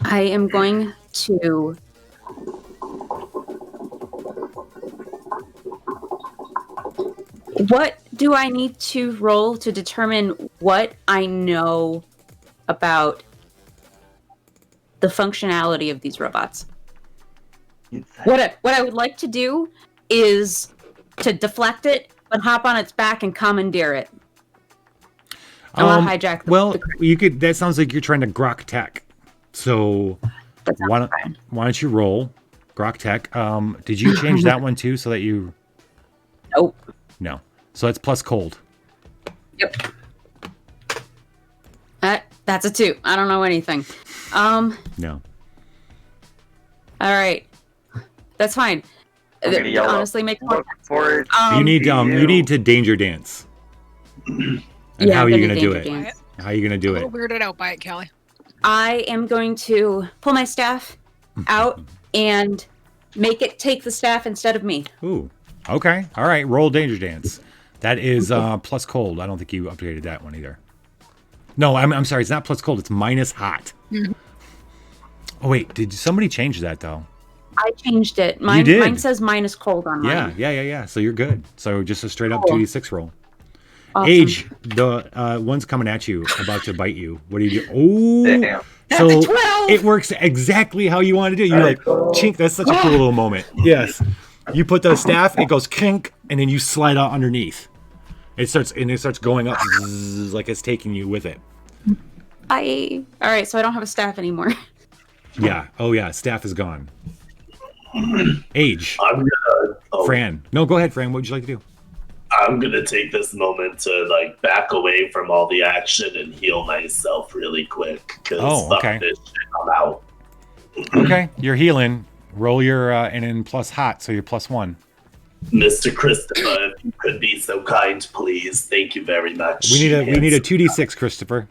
I am going to what do I need to roll to determine what I know about the functionality of these robots? What I would like to do is to deflect it, but hop on its back and commandeer it. I want to hijack the you could. That sounds like you're trying to grok tech. So that sounds why fine. don't you roll grok tech? Did you change that one too so that you? Nope. No. So that's plus cold. Yep. That's a 2. I don't know anything. No. All right. That's fine. I'm gonna yell Honestly, make more Look for it. You need to danger dance. And Yeah, how are I'm you gonna gonna do danger it? dance. How are you gonna do A little it? weirded out by it, Kelly. I am going to pull my staff out and make it take the staff instead of me. Ooh. Okay. All right. Roll danger dance. That is plus cold. I don't think you updated that one either. No, I'm sorry. It's not plus cold. It's minus hot. Oh wait, did somebody change that though? I changed it. You Mine did? says minus cold on mine. Yeah. So you're good. So just a straight up Cool. 2d6 roll. Awesome. Age, the one's coming at you, about to bite you. What do you do? Oh, Damn. so That's a 12! it works exactly how you want to do. You're like, chink. That's such a cool little moment. Yes, you put the staff, it goes kink, and then you slide out underneath. It starts going up zzz, like it's taking you with it. All right, so I don't have a staff anymore. Yeah. Oh yeah. Staff is gone. Age. I'm gonna. Oh, Fran. No, go ahead, Fran. What would you like to do? I'm gonna take this moment to like back away from all the action and heal myself really quick. Cause Oh, okay. fuck this shit, I'm out. Okay, you're healing. Roll your and then plus hot, so you're +1. Mr. Christopher, if you could be so kind, please. Thank you very much. We need a 2d6, Christopher.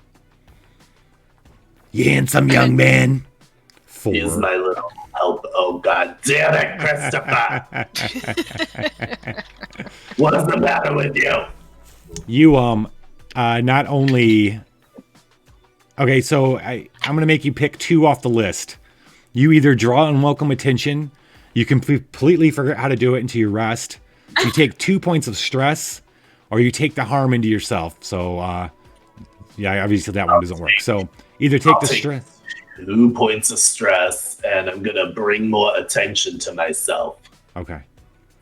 You handsome young man. 4. He's my little help. Oh god damn it, Christopher! What's the matter with you? You not only. Okay, so I'm gonna make you pick 2 off the list. You either draw unwelcome attention, you completely forget how to do it until you rest. You take 2 points of stress, or you take the harm into yourself. So yeah, obviously that one doesn't work. So either take I'll the take stress. 2 points of stress, and I'm gonna bring more attention to myself Okay.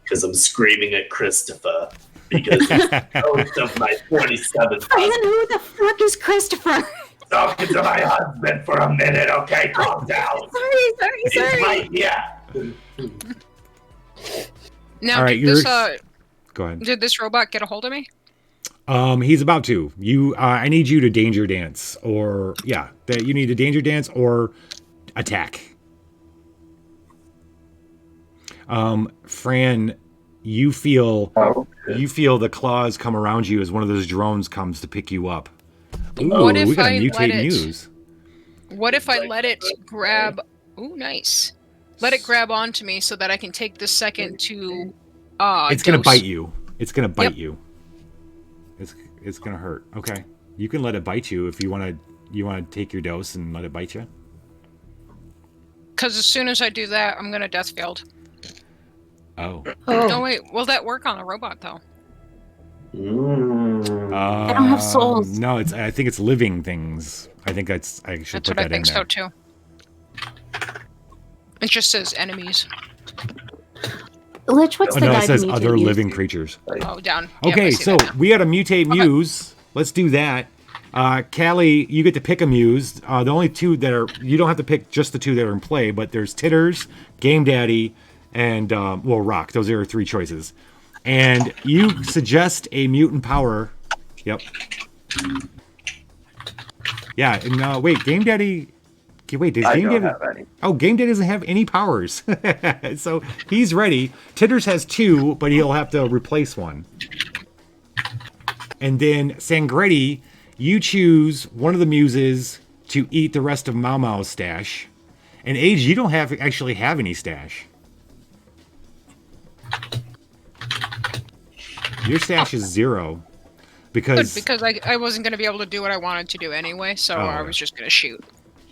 because I'm screaming at Christopher because he's the ghost of my 47th Fran, husband. who the fuck is Christopher? Talking to my husband for a minute, okay? Calm down. He's Sorry. right here. Now, All right, Go ahead. did this robot get a hold of me? He's about to. I need you to danger dance, or that you need to danger dance or attack. Fran, you feel the claws come around you as one of those drones comes to pick you up. Ooh, What if we got a I mutate let it- muse. What if I let it grab? Ooh, nice. Let it grab onto me so that I can take the second to. It's gonna dose. bite you. It's gonna bite Yep. you. It's gonna hurt. Okay, you can let it bite you if you want to. You want to take your dose and let it bite you. Because as soon as I do that, I'm gonna death field. Oh. No, wait. Will that work on a robot though? I don't have souls. No, I think it's living things. I think I should That's put what I that in think there. so too. It just says enemies. Lich, what's Oh, the no, guy it says to mutate other muse? living creatures. Oh, down. Yep, Okay, I see so that now. we had a mutate muse. Let's do that. Callie, you get to pick a muse. The only 2 that are, you don't have to pick just the 2 that are in play, but there's Titters, Game Daddy, and Rock. Those are your 3 choices. And you suggest a mutant power. Yep. Yeah, and wait, Game Daddy. Wait, does I Game don't Daddy? have any. Oh, Game Day doesn't have any powers. So he's ready. Titters has 2, but he'll have to replace 1. And then Sangretti, you choose one of the muses to eat the rest of Mau Mau's stash. And Age, you don't actually have any stash. Your stash is 0. Good, because I wasn't going to be able to do what I wanted to do anyway, so Oh, I yeah. was just going to shoot.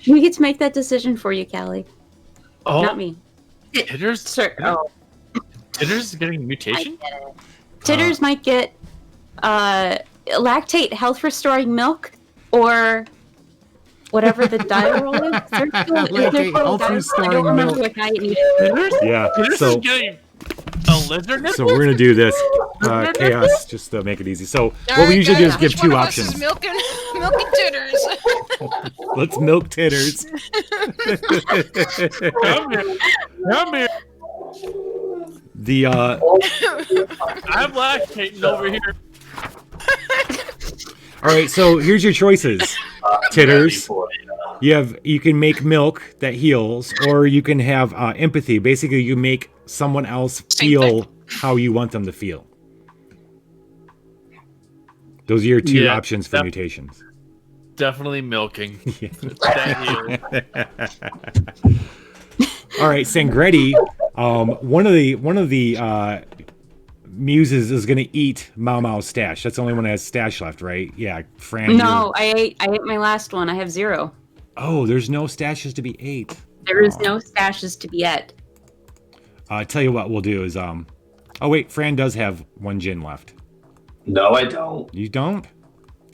We get to make that decision for you, Callie. Oh, Not me. Titters? Sir. Oh. Titters is getting a mutation? Titters might get lactate health restoring milk or whatever the diet roll is. Lactate health restoring I don't remember milk. what diet you do. Yeah. Titters So is getting a lizard nipple? so we're gonna do this chaos just to make it easy. So what we Alright, usually do is guys, give which one 2 of us is options. milking titters. Let's milk Titters. Come here. Come here. The I'm lactating over here. all right. So here's your choices. Titters. Ready for you. You can make milk that heals, or you can have empathy. Basically, you make someone else Same feel how you want them to feel. Those are your 2 Yeah, options for that- mutations. Definitely milking. Yeah. That All right, Sangretti. One of the muses is going to eat Mau Mau's stash. That's the only one that has stash left, right? Yeah, Fran. No, I ate my last one. I have 0. Oh, there's no stashes to be ate. There is no stashes to be ate. Tell you what we'll do is Oh wait, Fran does have 1 gin left. No, I don't. You don't?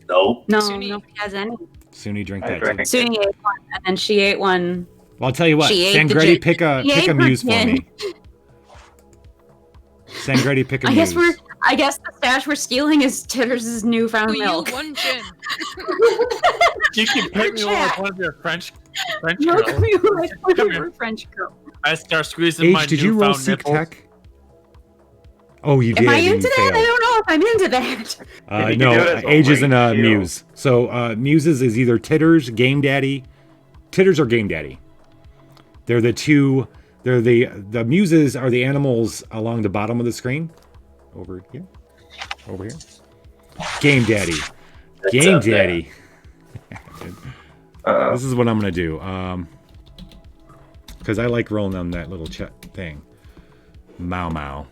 Nope. No, Suni. nobody has any. Suni drink I that drank too. it. Suni ate one, and then she ate one. Well, I'll tell you what. She ate the Sangretti, gin. pick a She ate her muse for gin. me. Sangretti, pick a I muse. guess the stash we're stealing is Titters' newfound Who you milk. one gin? You can pick me Chat. with one of your French Milk girls. me like one Come of here. her French girl. I start squeezing my H, did you roll newfound Seek nipples. Tech? Oh, you did. Am I and you into that? failed. I don't know if I'm into that. Yeah, you can No, do it as a Age isn't a ratio. muse. So muses is either Titters, Game Daddy, Titters or Game Daddy. They're the two. They're the muses are the animals along the bottom of the screen. Over here. Over here. Game Daddy. Game up there. Daddy. Uh, This is what I'm gonna do. Because I like rolling on that little thing. Mau.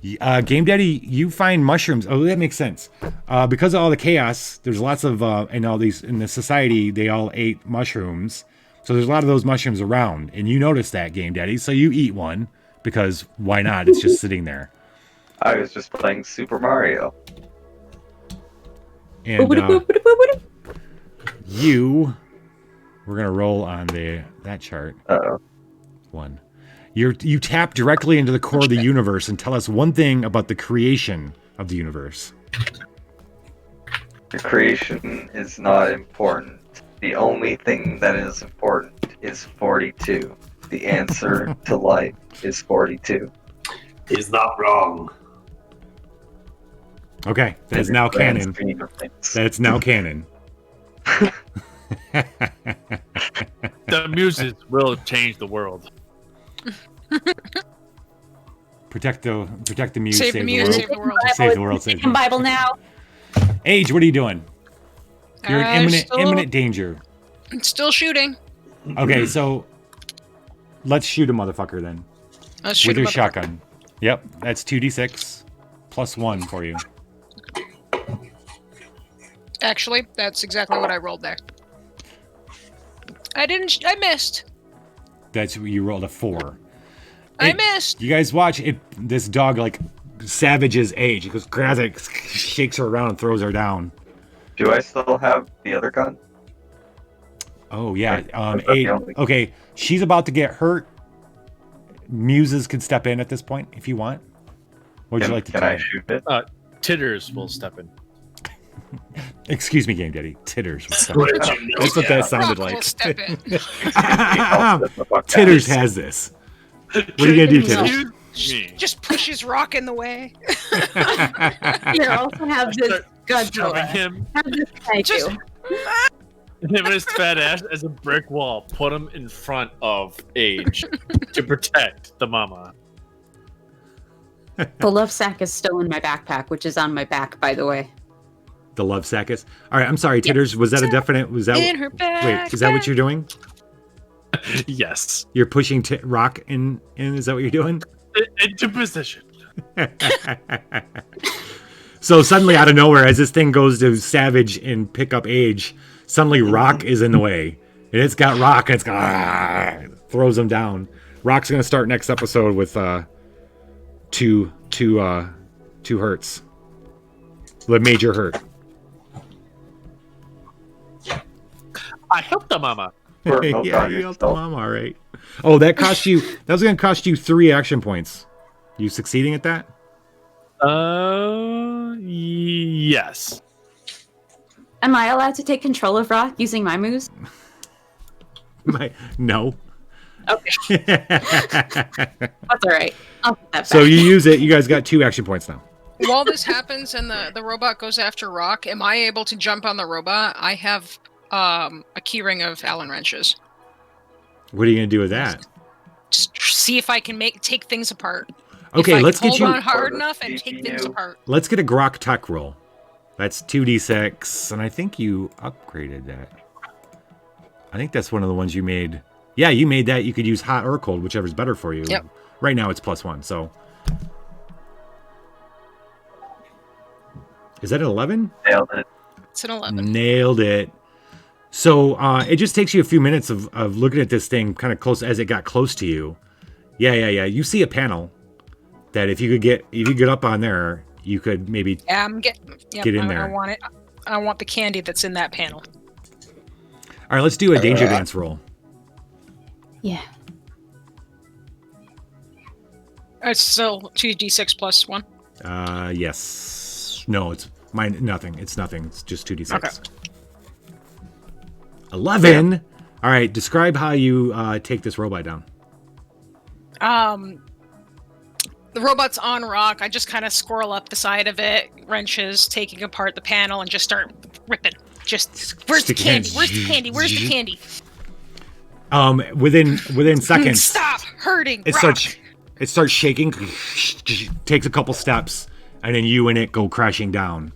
Game Daddy, you find mushrooms. Oh, that makes sense. Because of all the chaos, there's lots of and all these in the society. They all ate mushrooms, so there's a lot of those mushrooms around, and you notice that, Game Daddy. So you eat one because why not? It's just sitting there. I was just playing Super Mario. And we're gonna roll on that chart. Uh-oh. One. You tap directly into the core of the universe and tell us one thing about the creation of the universe. The creation is not important. The only thing that is important is 42. The answer to life is 42. He's not wrong. Okay, that is now Grand canon. scheme of things. That's now canon. The muses will change the world. Protect the muse. Save the muse, save the world. Save the world. Save the Taking world. Bible now. Age, what are you doing? You're in Still- imminent danger. Still shooting. Okay, so let's shoot a motherfucker then Let's shoot with your him up. shotgun. Yep, that's 2d6 plus 1 for you. Actually, that's exactly what I rolled there. I missed. That's you rolled a 4. I It- missed. You guys watch it. This dog like savages Age. He goes, grabs it, shakes her around, and throws her down. Do I still have the other gun? Oh yeah. That's the only- Okay, she's about to get hurt. Muses can step in at this point if you want. What would you like to Can try? I shoot it? Titters will step in. Excuse me, Game Daddy. Titters. What's up? What did you know? That's what that sounded Rock will like. step in. Titters has this. What are you gonna do, Titters? Me. Just pushes Rock in the way. Here, also have this Shoving Godzilla. him, Have this guy Just- too. him and his fat ass as a brick wall. Put him in front of Age to protect the mama. The love sack is still in my backpack, which is on my back, by the way. The love sack is. All right. I'm sorry, Titters. Was that a definite? Was that? In her back. Wait. Is that what you're doing? Yes. You're pushing Rock in. Is that what you're doing? Into position. So suddenly, out of nowhere, as this thing goes to savage and pick up Age, suddenly Rock is in the way, and it's got Rock, and it's throws him down. Rock's gonna start next episode with two hurts, the major hurt. I helped the mama. Yeah, you helped the mom, all right. Oh, that cost you. That was gonna cost you 3 action points. You succeeding at that? Yes. Am I allowed to take control of Rock using my moves? No. Okay. That's all right. I'll put that back. So you use it. You guys got 2 action points now. While this happens and the robot goes after Rock, am I able to jump on the robot? I have a keyring of Allen wrenches. What are you gonna do with that? Just see if I can take things apart. Okay, if let's I get can hold you. on hard enough and take things apart. Let's get a Grok Tuck roll. That's 2d6, and I think you upgraded that. I think that's one of the ones you made. Yeah, you made that. You could use hot or cold, whichever's better for you. Yep. Right now it's +1, so. Is that an 11? Nailed it. It's an 11. Nailed it. So it just takes you a few minutes of looking at this thing kind of close as it got close to you. Yeah. You see a panel that if you get up on there, you could maybe Yeah, I'm getting. Yep, Get in I there. want it. I want the candy that's in that panel. All right, let's do a danger dance roll. Yeah. It's still 2d6 plus 1. Yes. No, it's mine. Nothing. It's nothing. It's just 2d6. Okay. 11. All right. Describe how you take this robot down. The robot's on rock. I just kind of squirrel up the side of it, wrenches, taking apart the panel, and just start ripping. Just where's the Stick your candy? hands. Where's the candy? Where's the candy? Within seconds, Stop hurting. it rock. starts shaking. Takes a couple steps, and then you and it go crashing down,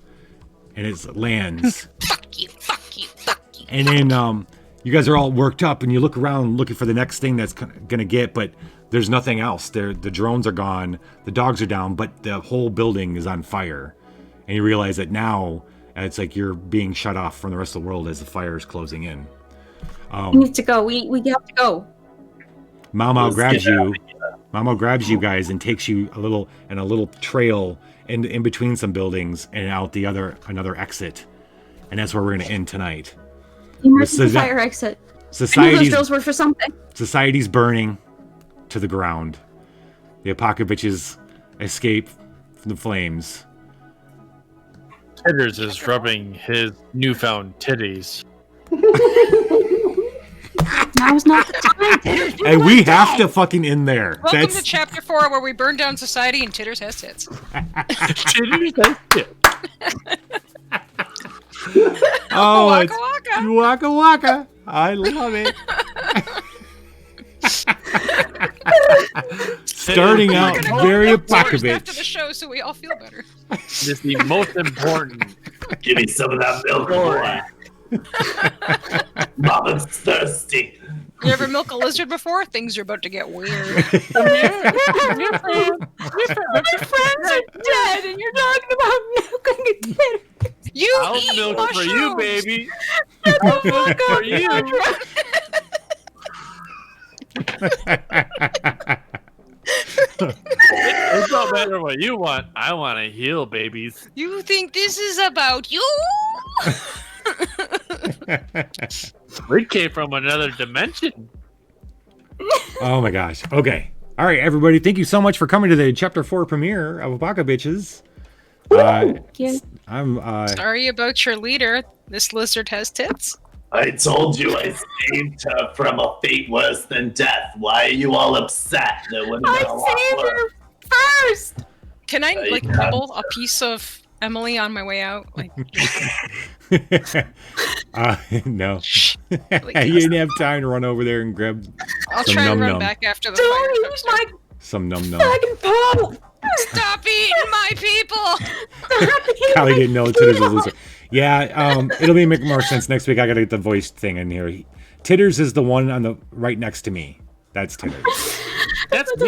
and it lands. Fuck you! Fuck you! Fuck you! And then you guys are all worked up, and you look around looking for the next thing that's gonna get, but there's nothing else. The drones are gone, the dogs are down, but the whole building is on fire. And you realize that now it's like you're being shut off from the rest of the world as the fire is closing in. We need to go. We have to go. Mama Let's grabs get out you. of here. Mama grabs you guys and takes you a little trail in between some buildings and out another exit. And that's where we're gonna end tonight. Emergency fire exit. I knew those Society's drills were for something. Society's burning to the ground. The Apocabitches escape from the flames. Titters is rubbing his newfound titties. Now's not the time. And we have to fucking end there. Welcome to chapter 4, where we burn down society and Titters has tits. Titters has tits. Oh, Waka it's waka. waka waka. I love it. Starting out We're gonna very go to Titters after Apocabitch. the show, so we all feel better. This is the most important. Give me some of that milk, boy. Mama's thirsty. You ever milk a lizard before? Things are about to get weird. My friends are dead, and you're talking about milking a kid. You I'll eat milk mushrooms. for you, baby. I'll milk for you. It don't matter what you want. I want to heal babies. You think this is about you? We came from another dimension. Oh my gosh. Okay. All right, everybody. Thank you so much for coming to the chapter 4 premiere of Apocabitches. Yeah. I'm Sorry about your leader. This lizard has tits. I told you I saved her from a fate worse than death. Why are you all upset? That would have been a lot I saved worse. her first. Can I Yeah. nibble a piece of Emily on my way out? Like, no. You didn't have time to run over there and grab I'll some try and run num-num. back after the Don't fire use goes my down. Some num-num. fucking pole. Stop eating my people! Callie didn't know Titters was loser. Yeah, it'll make more sense next week. I gotta get the voice thing in here. Titters is the one on the right next to me. That's Titters. That's What the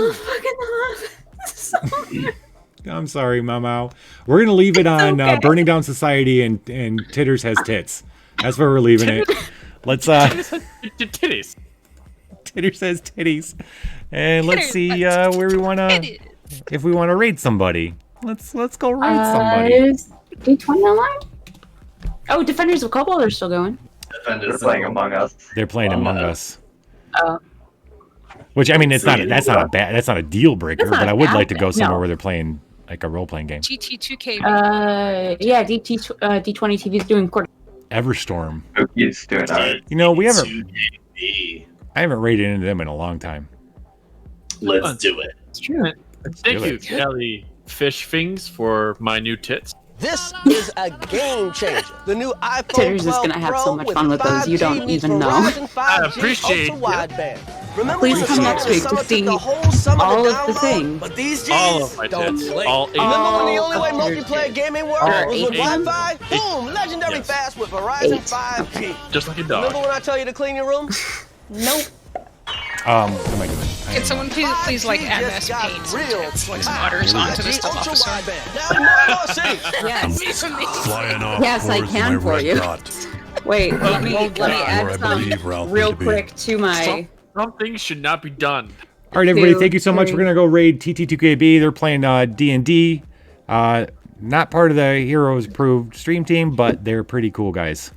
me. fucking I'm sorry, Mamo. We're gonna leave it on okay. Burning Down Society and Titters has tits. That's where we're leaving it. Let's Titties. Titters has titties, and let's Titters see has where we wanna if we wanna raid somebody. Let's go raid somebody. Is D20 online? Oh, Defenders of Cobalt are still going. They're playing Among Us. They're playing Among Among Us. Us. Which I mean, that's not a deal breaker, That's not but I a would bad like to go thing, somewhere no. where they're playing like a role playing game. GT2K. Yeah, D20 TV is doing quarter. Everstorm. Spooky's doing alright. You know, we haven't. 2KB. I haven't raided into them in a long time. Let's do it. It's true. Thank do you, it. Kelly Fish Fings, for my new tits. This is a game changer. The new iPhone Titters is 12 gonna have Pro so much fun with those, you 5G don't meets even know. Verizon 5G I appreciate ultra-wideband. Remember Please when the come summer next week to took see the whole summer all to of the download? things. But these G's All of my don't tits. blink. All 8. Remember when the All only way of your multiplayer tits. gaming worked All was with 8. Wi-Fi? Boom! Legendary Yes. fast with Verizon 8. 5G. Just like a Remember dog. when I tell you to clean your room? Nope. What am I doing? Can someone please like 5G MS just got Paint some real tits, like fast. some utters onto this 5G stuff officer? ultra-wideband. Now in more and more cities. Yes. Flying off Yes, I towards can my for red you. dot. Wait, let me Where I add some believe Ralph real to be. quick to my. Some things should not be done. All right, everybody. 2, Thank you so much. 3. We're gonna go raid TT2KB. They're playing D&D. Not part of the Heroes Approved stream team, but they're pretty cool guys.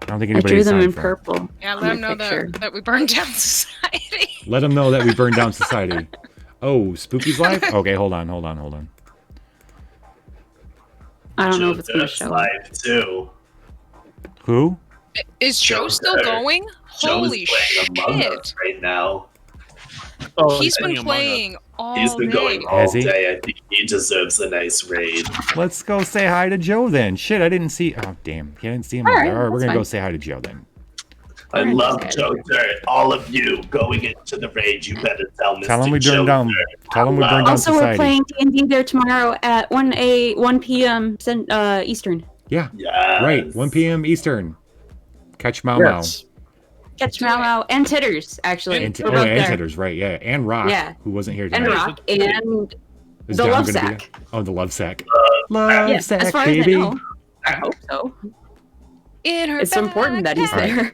I don't think I anybody drew them in signed for them. purple. Yeah, on let them my know picture. that we burned down society. Let them know that we burned down society. Oh, Spooky's live? Okay, hold on. I don't know if it's gonna Joe's show. live too. Who? Is Joe still going? Holy Joe's playing Among shit! Us right now. Oh, He's been Among Us. playing all He's been day. going all Has he? day. I think he deserves a nice raid. Let's go say hi to Joe then. Shit, I didn't see. Oh, damn. I didn't see him. All All right, right, we're that's going to go fine. say hi to Joe then. I Alright, love okay. Joe Dirt. All of you going into the raid, you better tell Mr. Tell him we Joe burned down. Dirt. Tell him we burned down Also, we're society. playing D&D there tomorrow at 1 p.m. Eastern. Yeah, Yes. right. 1 p.m. Eastern. Catch Mau Mau. Yes. Catch Mau Mau and Titters, actually. And, We're both there. Titters, right? Yeah, and Rock, Yeah. who wasn't here And tonight. Rock and Is the Dom Love gonna be Sack. there? Oh, the Love Sack. Love Yeah, Sack, as far baby. as I know. I hope so. In her It's important that he's Alright. there.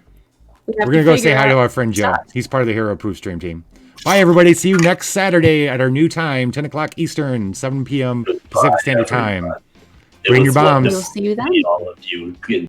We have We're going to go say figure hi to out- our friend Joe. He's part of the Hero Proof stream team. Bye, everybody. See you next Saturday at our new time, 10 o'clock Eastern, 7 p.m. Pacific Standard Time. It Bring was your bombs. wonderful We'll see you then. to meet all of you.